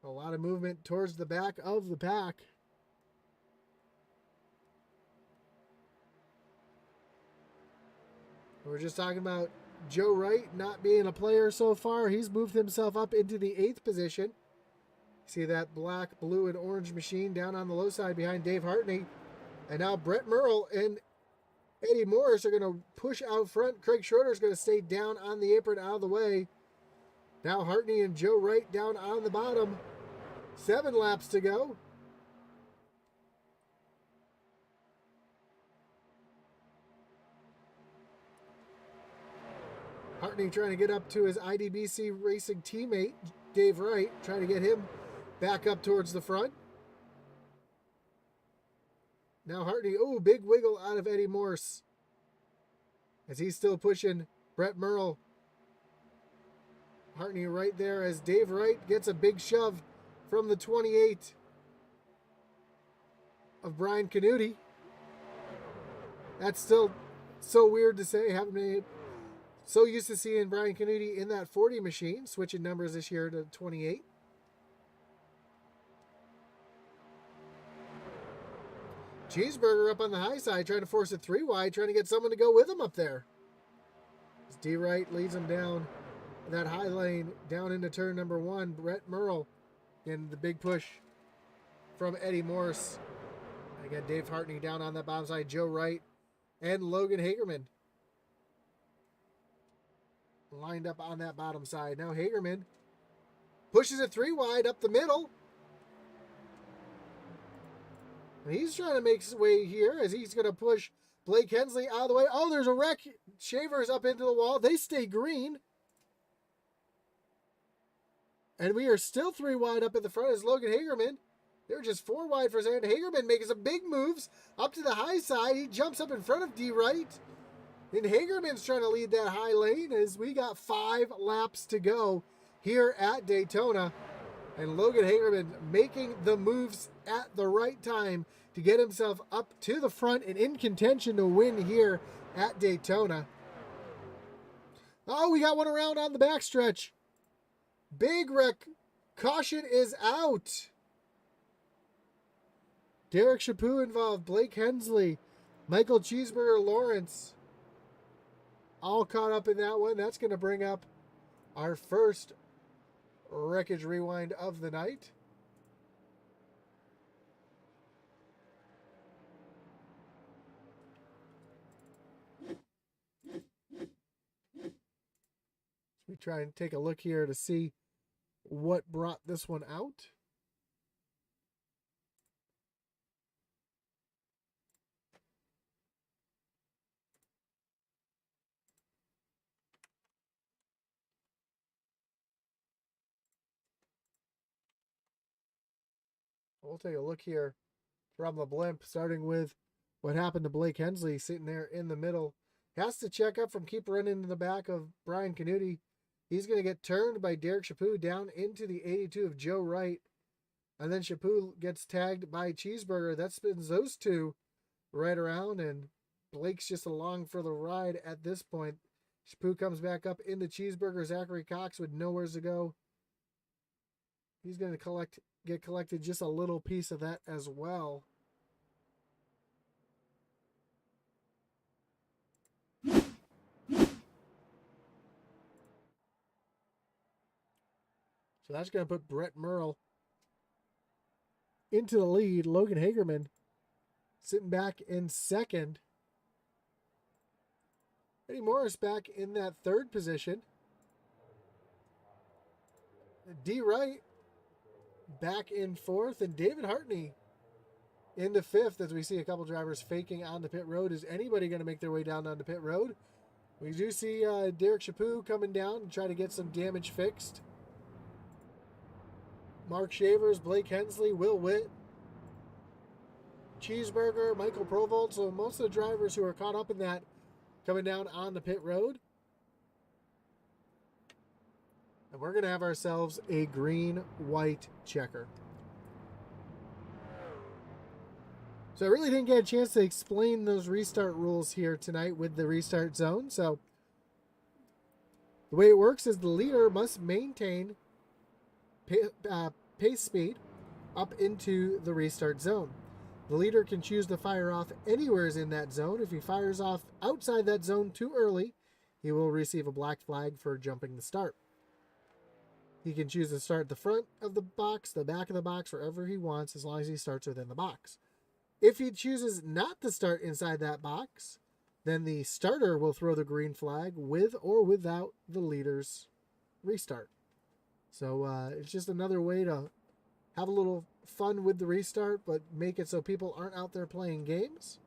A lot of movement towards the back of the pack. We're just talking about Joe Wright not being a player so far. He's moved himself up into the 8th position. See that black, blue, and orange machine down on the low side behind Dave Hartney. And now Brett Merle and Eddie Morris are going to push out front. Craig Schroeder is going to stay down on the apron out of the way. Now Hartney and Joe Wright down on the bottom. 7 laps to go. Hartney trying to get up to his IDBC Racing teammate, Dave Wright, trying to get him back up towards the front. Now Hartney, oh, big wiggle out of Eddie Morse. As he's still pushing Brett Merle. Hartney right there as Dave Wright gets a big shove from the 28 of Brian Canuti. That's still so weird to say. Haven't been so used to seeing Brian Canuti in that 40 machine, switching numbers this year to 28. Cheeseburger up on the high side, trying to force it 3 wide, trying to get someone to go with him up there. As D. Wright leads him down that high lane, down into turn number 1. Brett Merle getting the big push from Eddie Morse. Again, Dave Hartney down on that bottom side, Joe Wright and Logan Hagerman lined up on that bottom side. Now Hagerman pushes it 3 wide up the middle. And he's trying to make his way here as he's going to push Blake Hensley out of the way. Oh, there's a wreck. Shavers up into the wall. They stay green. And we are still 3 wide up at the front as Logan Hagerman. They're just 4 wide for a second. Hagerman making some big moves up to the high side. He jumps up in front of D. Wright. And Hagerman's trying to lead that high lane as we got 5 laps to go here at Daytona. And Logan Hagerman making the moves at the right time to get himself up to the front and in contention to win here at Daytona. Oh, we got one around on the backstretch. Big wreck. Caution is out. Derek Chaput involved. Blake Hensley. Michael Cheeseburger Lawrence. All caught up in that one. That's going to bring up our first Wreckage Rewind of the night. We try and take a look here to see what brought this one out. We'll take a look here from the blimp, starting with what happened to Blake Hensley sitting there in the middle. Has to check up from keep running in the back of Brian Canuti. He's going to get turned by Derek Chaput down into the 82 of Joe Wright. And then Chaput gets tagged by Cheeseburger. That spins those two right around, and Blake's just along for the ride at this point. Chaput comes back up into Cheeseburger. Zachary Cox with nowhere to go. He's going to get collected just a little piece of that as well. So that's going to put Brett Merle into the lead. Logan Hagerman sitting back in second. Eddie Morris back in that 3rd position. D. Wright back in 4th. And David Hartney into 5th as we see a couple drivers faking on the pit road. Is anybody going to make their way down on the pit road? We do see Derek Chaput coming down and try to get some damage fixed. Mark Shavers, Blake Hensley, Will Witt, Cheeseburger, Michael Provolt. So most of the drivers who are caught up in that coming down on the pit road. And we're going to have ourselves a green-white checker. So I really didn't get a chance to explain those restart rules here tonight with the restart zone. So the way it works is the leader must maintain pace speed up into the restart zone. The leader can choose to fire off anywhere in that zone. If he fires off outside that zone too early, he will receive a black flag for jumping the start. He can choose to start the front of the box, the back of the box, wherever he wants, as long as he starts within the box. If he chooses not to start inside that box, then the starter will throw the green flag with or without the leader's restart. So it's just another way to have a little fun with the restart, but make it so people aren't out there playing games.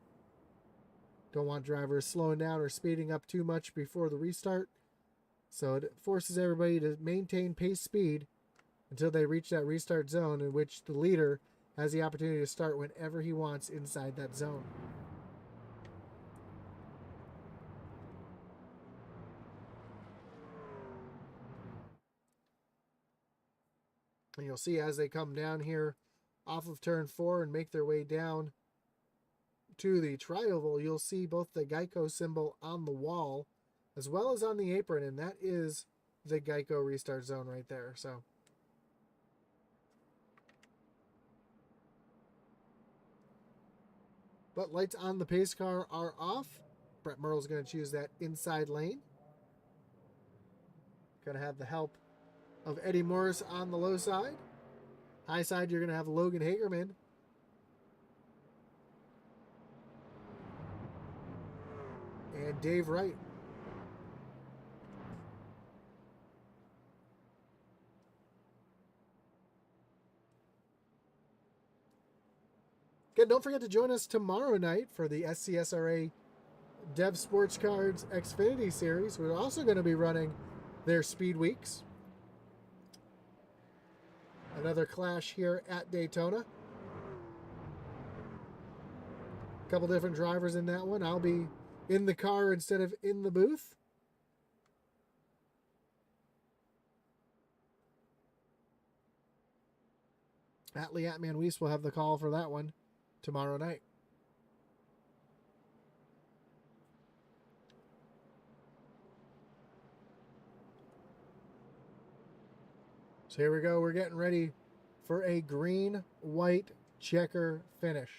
Don't want drivers slowing down or speeding up too much before the restart. So it forces everybody to maintain pace speed until they reach that restart zone, in which the leader has the opportunity to start whenever he wants inside that zone. And you'll see as they come down here off of turn 4 and make their way down to the tri-oval, you'll see both the Geico symbol on the wall as well as on the apron, and that is the Geico restart zone right there. So but lights on the pace car are off. Brett Merle's going to choose that inside lane. Going to have the help of Eddie Morris on the low side. High side, you're going to have Logan Hagerman. And Dave Wright. Again, don't forget to join us tomorrow night for the SCSRA Dev Sports Cards Xfinity Series. We're also going to be running their Speed Weeks. Another clash here at Daytona. A couple different drivers in that one. I'll be in the car instead of in the booth. Atlee Atman Weiss will have the call for that one tomorrow night. So here we go. We're getting ready for a green-white checker finish.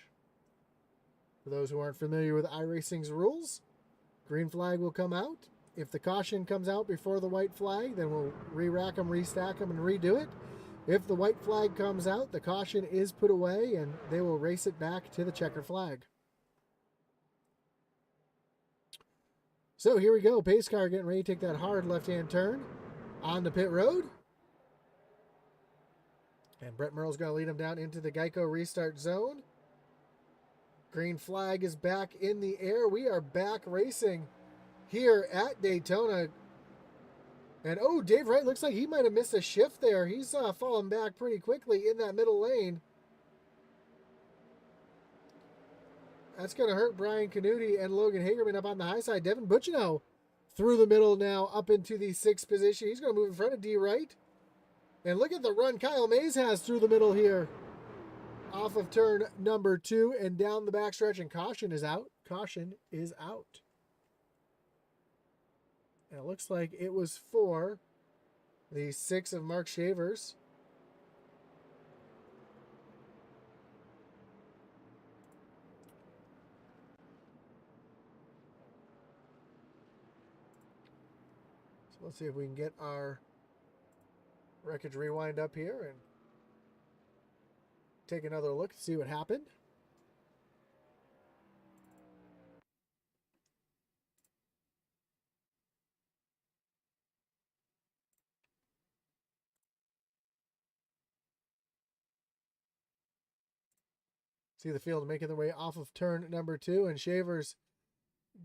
For those who aren't familiar with iRacing's rules, green flag will come out. If the caution comes out before the white flag, then we'll re-rack them, restack them, and redo it. If the white flag comes out, the caution is put away, and they will race it back to the checker flag. So here we go. Pace car getting ready to take that hard left-hand turn on the pit road. And Brett Merle's going to lead him down into the Geico restart zone. Green flag is back in the air. We are back racing here at Daytona. And oh, Dave Wright looks like he might have missed a shift there. He's falling back pretty quickly in that middle lane. That's going to hurt Brian Canuti and Logan Hagerman up on the high side. Devin Buccino through the middle now up into the 6th position. He's going to move in front of D. Wright. And look at the run Kyle Mays has through the middle here. Off of turn number 2 and down the backstretch, and caution is out. Caution is out. And it looks like it was for the 6 of Mark Shavers. So let's see if we can get our Wreckage Rewind up here and take another look to see what happened. See the field making their way off of turn number 2, and Shavers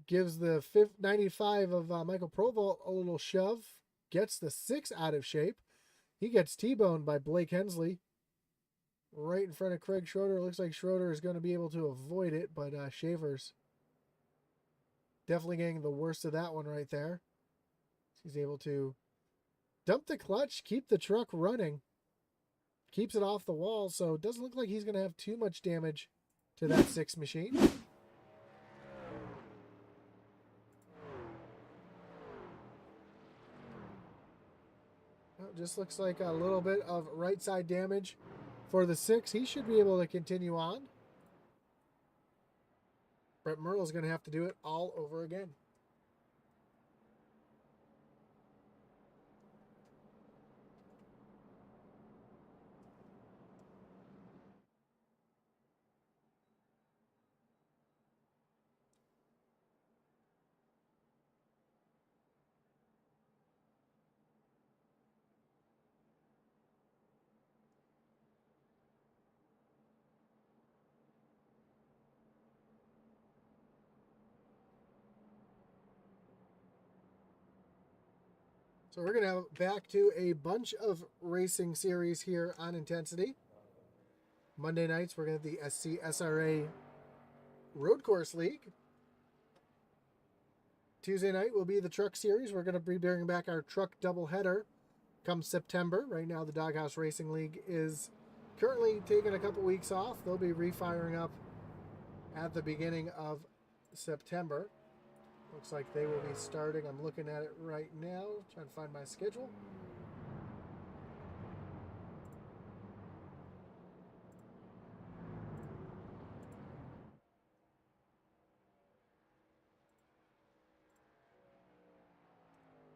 gives the 95 of Michael Provolt a little shove, gets the 6 out of shape. He gets T-boned by Blake Hensley right in front of Craig Schroeder. Looks like Schroeder is going to be able to avoid it, but Shavers definitely getting the worst of that one right there. He's able to dump the clutch, keep the truck running, keeps it off the wall, so it doesn't look like he's going to have too much damage to that 6 machine. Just looks like a little bit of right side damage for the 6. He should be able to continue on. Brett Merle's going to have to do it all over again. So we're going to have back to a bunch of racing series here on Intensity. Monday nights, we're going to have the SCSRA Road Course League. Tuesday night will be the Truck Series. We're going to be bringing back our truck doubleheader come September. Right now, the Doghouse Racing League is currently taking a couple weeks off. They'll be refiring up at the beginning of September. Looks like they will be starting. I'm looking at it right now, trying to find my schedule.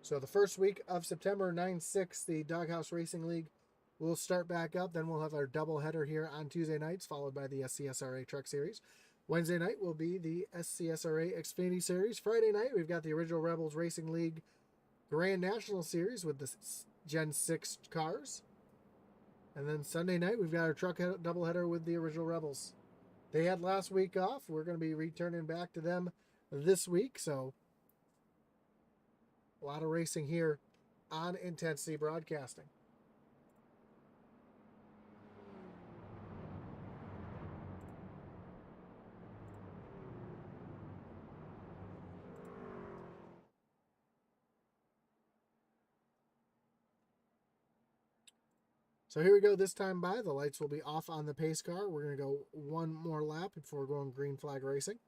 So the first week of September, 9/6, the Doghouse Racing League will start back up. Then we'll have our doubleheader here on Tuesday nights, followed by the SCSRA Truck Series. Wednesday night will be the SCSRA Xfinity Series. Friday night, we've got the Original Rebels Racing League Grand National Series with the Gen 6 cars. And then Sunday night, we've got our truck doubleheader with the Original Rebels. They had last week off. We're going to be returning back to them this week. So a lot of racing here on Intensity Broadcasting. So here we go this time by. The lights will be off on the pace car. We're going to go one more lap before going green flag racing.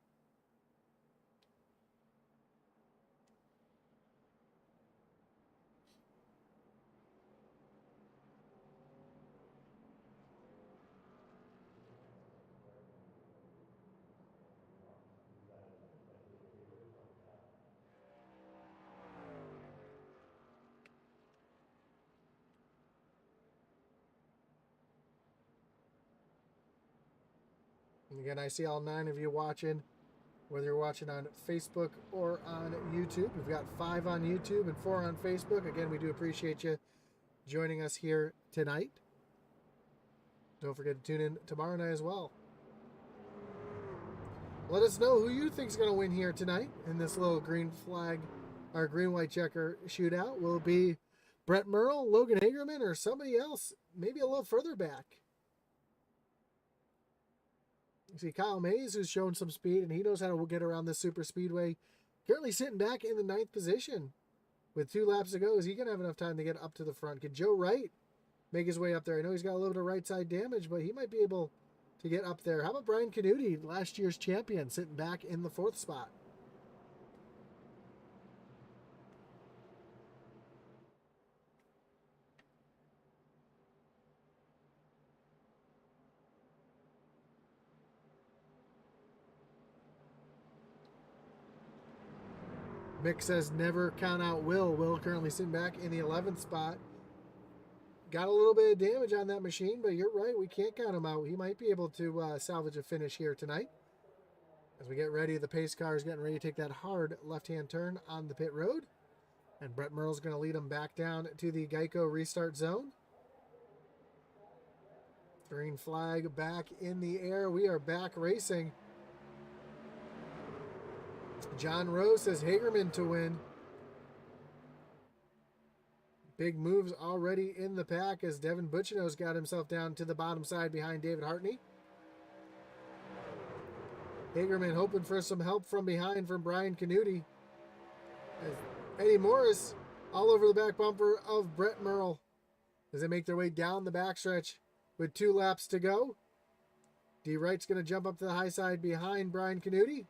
And again, I see all 9 of you watching, whether you're watching on Facebook or on YouTube. We've got 5 on YouTube and 4 on Facebook. Again, we do appreciate you joining us here tonight. Don't forget to tune in tomorrow night as well. Let us know who you think is going to win here tonight in this little green flag or green white checker shootout. Will it be Brett Merle, Logan Hagerman, or somebody else maybe a little further back? You see Kyle Mays, who's shown some speed, and he knows how to get around this super speedway. Currently sitting back in the 9th position with 2 laps to go. Is he going to have enough time to get up to the front? Could Joe Wright make his way up there? I know he's got a little bit of right side damage, but he might be able to get up there. How about Brian Canuti, last year's champion, sitting back in the 4th spot? Mick says never count out Will. Will currently sitting back in the 11th spot. Got a little bit of damage on that machine, but you're right. We can't count him out. He might be able to salvage a finish here tonight. As we get ready, the pace car is getting ready to take that hard left-hand turn on the pit road. And Brett Merle's going to lead him back down to the Geico restart zone. Green flag back in the air. We are back racing. John Rose says Hagerman to win. Big moves already in the pack as Devin Butchino's got himself down to the bottom side behind David Hartney. Hagerman hoping for some help from behind from Brian Canuti. As Eddie Morris all over the back bumper of Brett Merle as they make their way down the backstretch with 2 laps to go. D. Wright's going to jump up to the high side behind Brian Canuti.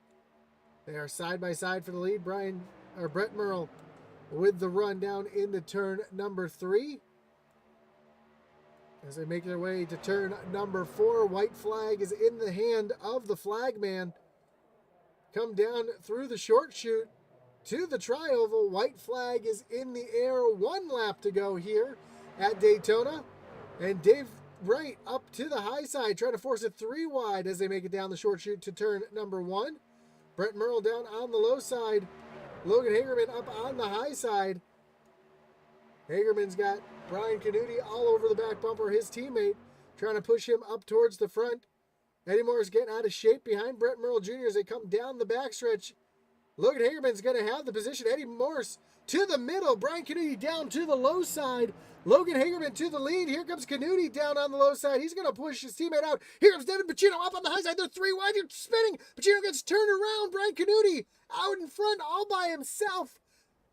They are side by side for the lead. Brett Merle with the run down into turn number 3. As they make their way to turn number 4, white flag is in the hand of the flagman. Come down through the short chute to the tri-oval. White flag is in the air. 1 lap to go here at Daytona. And Dave Wright up to the high side, trying to force it 3 wide as they make it down the short chute to turn number 1. Brett Merle down on the low side. Logan Hagerman up on the high side. Hagerman's got Brian Canuti all over the back bumper, his teammate, trying to push him up towards the front. Eddie Moore's getting out of shape behind Brett Merle Jr. as they come down the backstretch. Logan Hagerman's going to have the position. Eddie Morse to the middle. Brian Canuti down to the low side. Logan Hagerman to the lead. Here comes Canuti down on the low side. He's going to push his teammate out. Here comes Devin Pacino up on the high side. They're 3 wide. You're spinning. Pacino gets turned around. Brian Canuti out in front all by himself.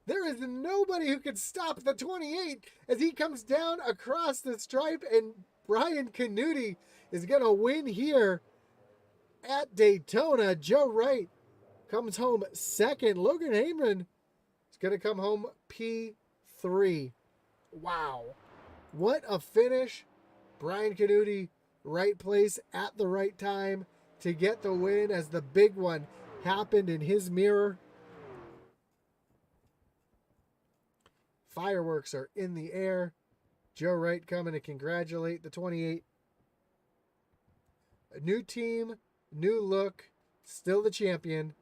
There is nobody who can stop the 28 as he comes down across the stripe, and Brian Canuti is going to win here at Daytona. Joe Wright comes home second. Logan Hagerman is going to come home P3. Wow. What a finish. Brian Canuti, right place at the right time to get the win as the big one happened in his mirror. Fireworks are in the air. Joe Wright coming to congratulate the 28. A new team, new look, still the champion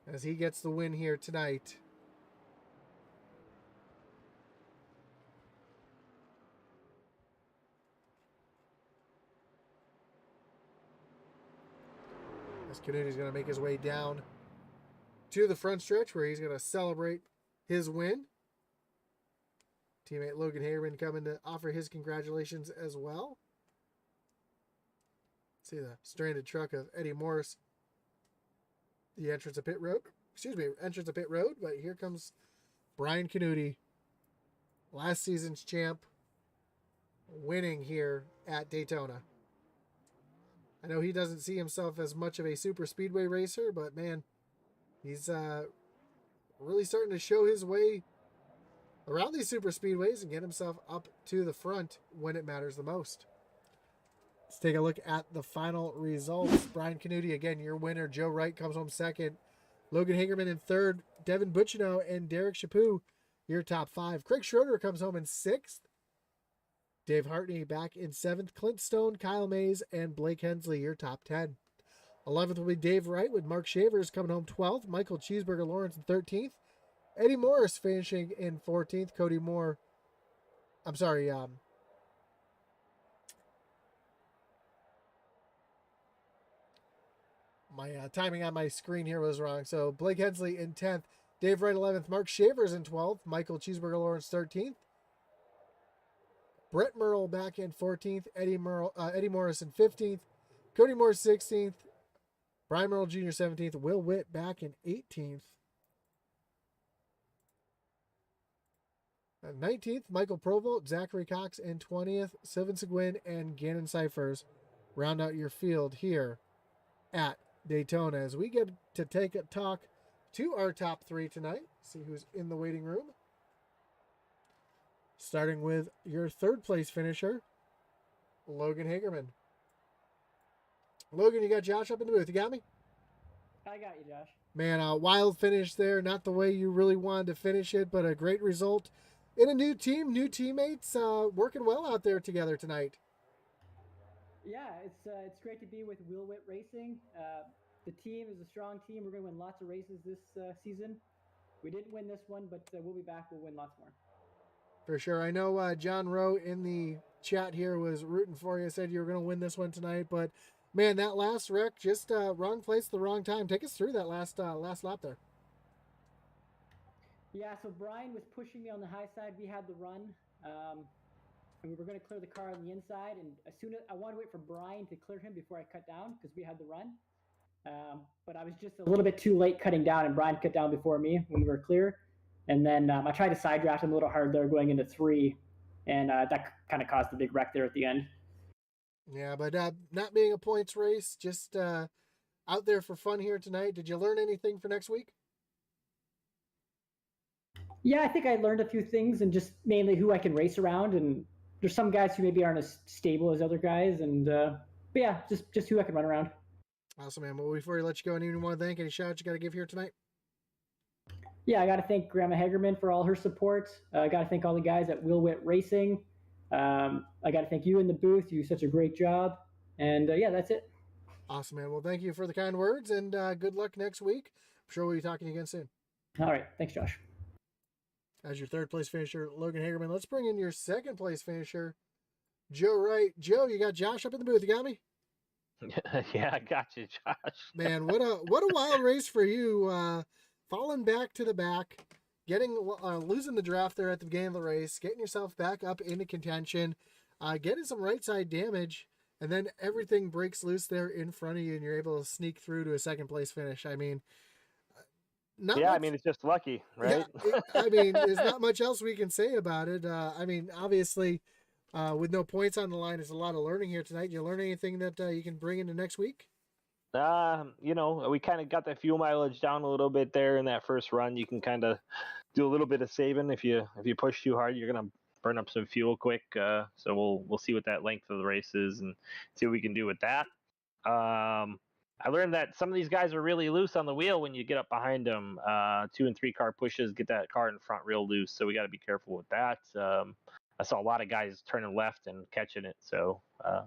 as he gets the win here tonight. As Canuti's going to make his way down to the front stretch where he's going to celebrate his win. Teammate Logan Hagerman coming to offer his congratulations as well. See the stranded truck of Eddie Morris. The entrance of pit road. Entrance of pit road. But here comes Brian Canuti, last season's champ, winning here at Daytona. I know he doesn't see himself as much of a super speedway racer, but man, he's really starting to show his way around these super speedways and get himself up to the front when it matters the most. Let's take a look at the final results. Brian Canuti, again, your winner. Joe Wright comes home second. Logan Hagerman in third. Devin Butchino and Derek Chaput, your top 5. Craig Schroeder comes home in 6th. Dave Hartney back in 7th. Clint Stone, Kyle Mays, and Blake Hensley, your top 10. 11th will be Dave Wright with Mark Shavers coming home 12th. Michael Cheeseburger Lawrence in 13th. Eddie Morris finishing in 14th. Cody Moore. I'm sorry. My timing on my screen here was wrong. So Blake Hensley in 10th. Dave Wright 11th. Mark Shavers in 12th. Michael Cheeseburger Lawrence 13th. Brett Merle back in 14th. Eddie Morris in 15th. Cody Moore 16th. Brian Merle Jr. 17th. Will Witt back in 18th. 19th, Michael Provost, Zachary Cox in 20th. Sylvan Seguin and Gannon Cyphers round out your field here at Daytona as we get to take a talk to our top 3 tonight. See who's in the waiting room. Starting with your 3rd place finisher, Logan Hagerman. Logan, you got Josh up in the booth. You got me? I got you, Josh. Man, a wild finish there. Not the way you really wanted to finish it, but a great result. In a new team, new teammates, working well out there together tonight. Yeah, it's great to be with Will Witt Racing. The team is a strong team. We're going to win lots of races this season. We didn't win this one, but we'll be back. We'll win lots more. For sure. I know John Rowe in the chat here was rooting for you. Said you were going to win this one tonight, but man, that last wreck, just wrong place, the wrong time. Take us through that last lap there. Yeah, so Brian was pushing me on the high side. We had the run, and we were going to clear the car on the inside. And as soon as I wanted to wait for Brian to clear him before I cut down because we had the run. But I was just a little bit too late cutting down, and Brian cut down before me when we were clear. And then I tried to side draft him a little hard there going into 3, and that kind of caused the big wreck there at the end. Yeah, but not being a points race, just out there for fun here tonight. Did you learn anything for next week? Yeah, I think I learned a few things, and just mainly who I can race around. And there's some guys who maybe aren't as stable as other guys, and but yeah, just who I can run around. Awesome, man. Well, before we let you go, anyone want to thank, any shout-outs you got to give here tonight? Yeah, I got to thank Grandma Hagerman for all her support. I got to thank all the guys at Will Witt Racing. I got to thank you in the booth. You do such a great job. And yeah, that's it. Awesome, man. Well, thank you for the kind words, and good luck next week. I'm sure we'll be talking again soon. All right. Thanks, Josh. As your 3rd place finisher, Logan Hagerman. Let's bring in your 2nd place finisher, Joe Wright. Joe, you got Josh up in the booth. You got me? Yeah, I got you, Josh. Man, what a wild race for you. Falling back to the back, losing the draft there at the beginning of the race, getting yourself back up into contention, getting some right side damage, and then everything breaks loose there in front of you, and you're able to sneak through to a second place finish. I mean, not Yeah, much. I mean, it's just lucky, right? Yeah, I mean, there's not much else we can say about it. I mean, obviously, with no points on the line, there's a lot of learning here tonight. Did you learn anything that you can bring into next week? We kind of got the fuel mileage down a little bit there in that first run. You can kind of do a little bit of saving. If you push too hard, you're gonna burn up some fuel quick. So we'll see what that length of the race is and see what we can do with that. I learned that some of these guys are really loose on the wheel when you get up behind them. 2 and 3 car pushes get that car in front real loose, so we got to be careful with that. I saw a lot of guys turning left and catching it, so a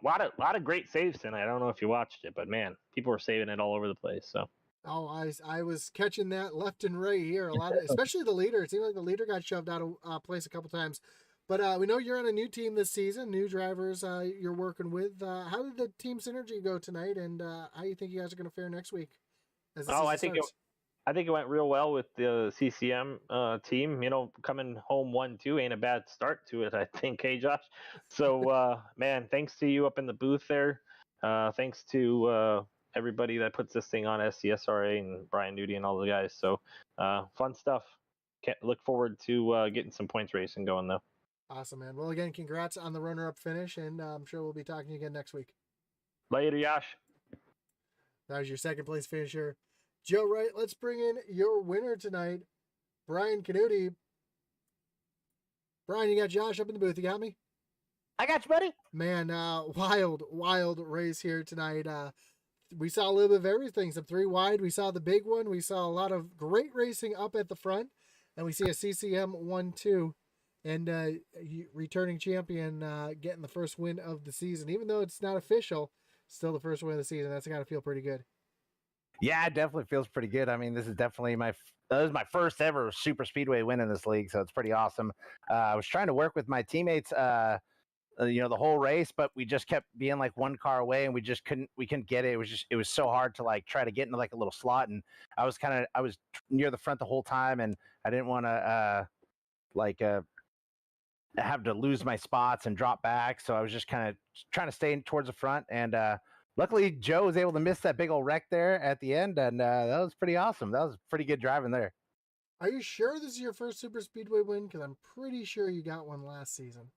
lot of great saves tonight. I don't know if you watched it, but man, people were saving it all over the place. So. Oh, I was catching that left and right here. A lot of, especially the leader. It seemed like the leader got shoved out of place a couple times. But we know you're on a new team this season, new drivers you're working with. How did the team synergy go tonight, and how do you think you guys are going to fare next week? As the season starts? I think it went real well with the CCM team. Coming home 1-2 ain't a bad start to it, I think, hey Josh. So man, thanks to you up in the booth there. Thanks to everybody that puts this thing on, SCSRA and Brian Nudie and all the guys. So fun stuff. Can't look forward to getting some points racing going though. Awesome, man. Well, again, congrats on the runner-up finish, and I'm sure we'll be talking again next week. Later, Josh. That was your second place finisher, Joe Wright. Let's bring in your winner tonight, Brian Canuti. Brian, you got Josh up in the booth. You got me? I got you, buddy. Man, wild race here tonight. We saw a little bit of everything. Some 3 wide. We saw the big one. We saw a lot of great racing up at the front, and we see a CCM 1-2. And returning champion getting the first win of the season. Even though it's not official, still the first win of the season. That's got to feel pretty good. Yeah, it definitely feels pretty good. I mean, this is definitely my first ever super speedway win in this league, so it's pretty awesome. I was trying to work with my teammates, the whole race, but we just kept being like one car away, and we couldn't get it. It was so hard to like try to get into like a little slot, and I was near the front the whole time, and I didn't want to have to lose my spots and drop back. So I was just kind of trying to stay towards the front. And luckily, Joe was able to miss that big old wreck there at the end. And that was pretty awesome. That was pretty good driving there. Are you sure this is your first super speedway win? Because I'm pretty sure you got one last season.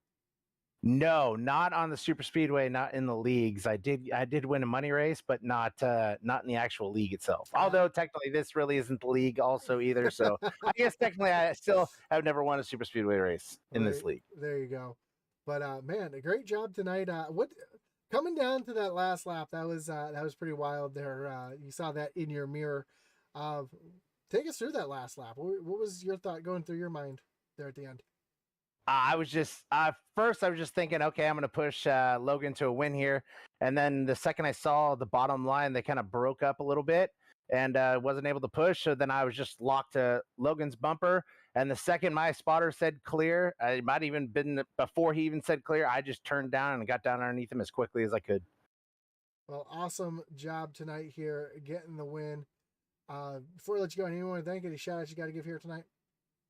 No, not on the super speedway, not in the leagues. I did win a money race, but not in the actual league itself. Although technically this really isn't the league also either. So I guess technically I still have never won a super speedway race in this league. There you go. But man, a great job tonight. Coming down to that last lap, that was pretty wild there. You saw that in your mirror. Take us through that last lap. What was your thought going through your mind there at the end? I was just first I was just thinking, okay, I'm going to push Logan to a win here. And then the second I saw the bottom line, they kind of broke up a little bit and wasn't able to push. So then I was just locked to Logan's bumper. And the second my spotter said clear, it might even been before he even said clear, I just turned down and got down underneath him as quickly as I could. Well, awesome job tonight here, getting the win. Before I let you go, anyone want to thank any shout outs you got to give here tonight?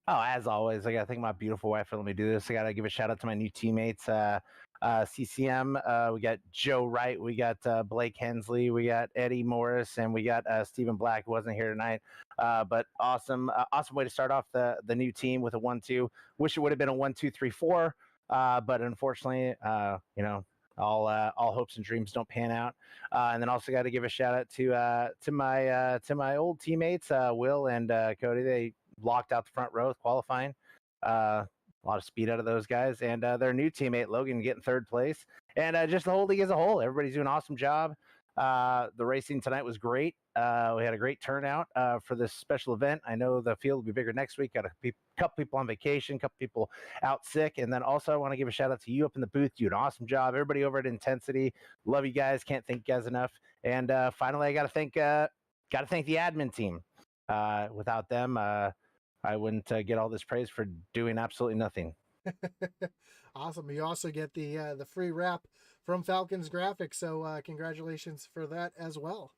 Oh, as always, I got to thank my beautiful wife for letting me do this. I got to give a shout out to my new teammates, CCM. We got Joe Wright, we got Blake Hensley, we got Eddie Morris, and we got Stephen Black, who wasn't here tonight. But awesome way to start off the new team with a 1-2. Wish it would have been a 1-2-3-4, but unfortunately, all hopes and dreams don't pan out. And then also got to give a shout out to my old teammates, Will and Cody. They locked out the front row with qualifying. A lot of speed out of those guys, and their new teammate Logan getting third place, and just the whole league as a whole. Everybody's doing an awesome job. The racing tonight was great. We had a great turnout for this special event. I know the field will be bigger next week. Got a couple people on vacation, couple people out sick, and then also I want to give a shout out to you up in the booth. You did an awesome job. Everybody over at Intensity, love you guys. Can't thank you guys enough. And finally, I got to thank the admin team. Without them, I wouldn't get all this praise for doing absolutely nothing. Awesome. You also get the free wrap from Falcon's Grafix, so congratulations for that as well.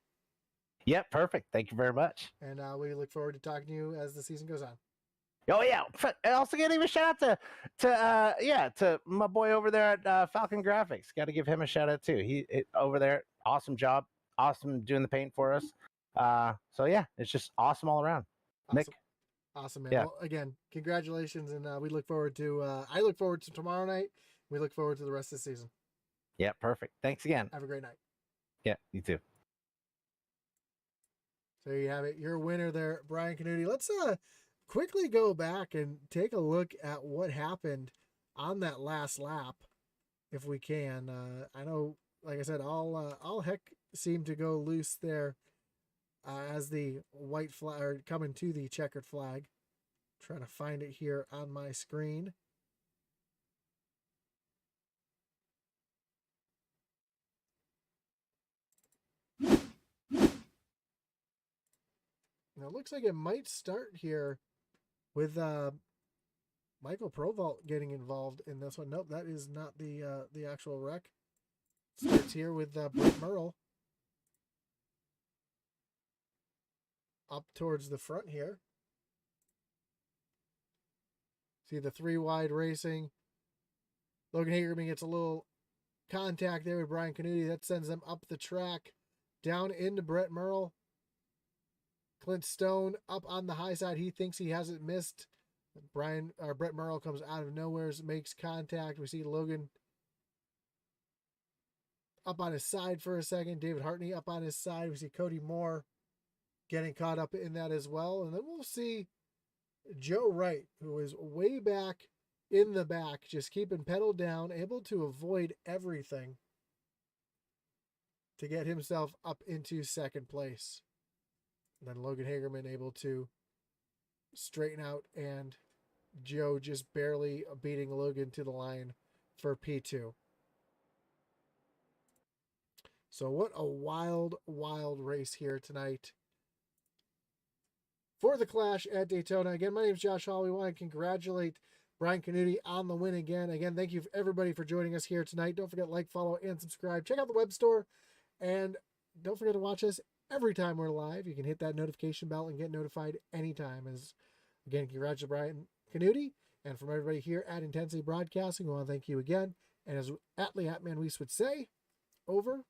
Yep, perfect. Thank you very much. And we look forward to talking to you as the season goes on. Oh yeah. I also got to give a shout out to my boy over there at Falcon Graphics. Got to give him a shout out too. Over there, awesome job, awesome doing the paint for us. So yeah, it's just awesome all around. Awesome. Nick, Awesome, man. Yeah. Well, again, congratulations, and we look forward to. I look forward to tomorrow night. We look forward to the rest of the season. yeah, perfect. Thanks again. Have a great night. Yeah, you too. So there you have it. Your winner there, Brian Canuti. Let's quickly go back and take a look at what happened on that last lap, if we can. I know, like I said, all heck seemed to go loose there as the white flag, or coming to the checkered flag. Trying to find it here on my screen. Now it looks like it might start here with Michael Provault getting involved in this one. Nope, that is not the actual wreck. Starts here with Brett Merle up towards the front here. See the 3 wide racing. Logan Hagerman gets a little contact there with Brian Canuti. That sends them up the track, down into Brett Merle. Clint Stone up on the high side. He thinks he hasn't missed. Brett Merle comes out of nowhere, makes contact. We see Logan up on his side for a second. David Hartney up on his side. We see Cody Moore getting caught up in that as well. And then we'll see Joe Wright, who is way back in the back, just keeping pedal down, able to avoid everything to get himself up into second place. And then Logan Hagerman able to straighten out, and Joe just barely beating Logan to the line for P2. So what a wild, wild race here tonight for the Clash at Daytona. Again, my name is Josh Hall. We want to congratulate Brian Canuti on the win again. Again, thank you everybody for joining us here tonight. Don't forget to like, follow, and subscribe. Check out the web store, and don't forget to watch us every time we're live. You can hit that notification bell and get notified anytime. As again, congratulations, Brian Canuti, and from everybody here at Intensity Broadcasting, we want to thank you again. And as Atlee Atman Weiss would say, over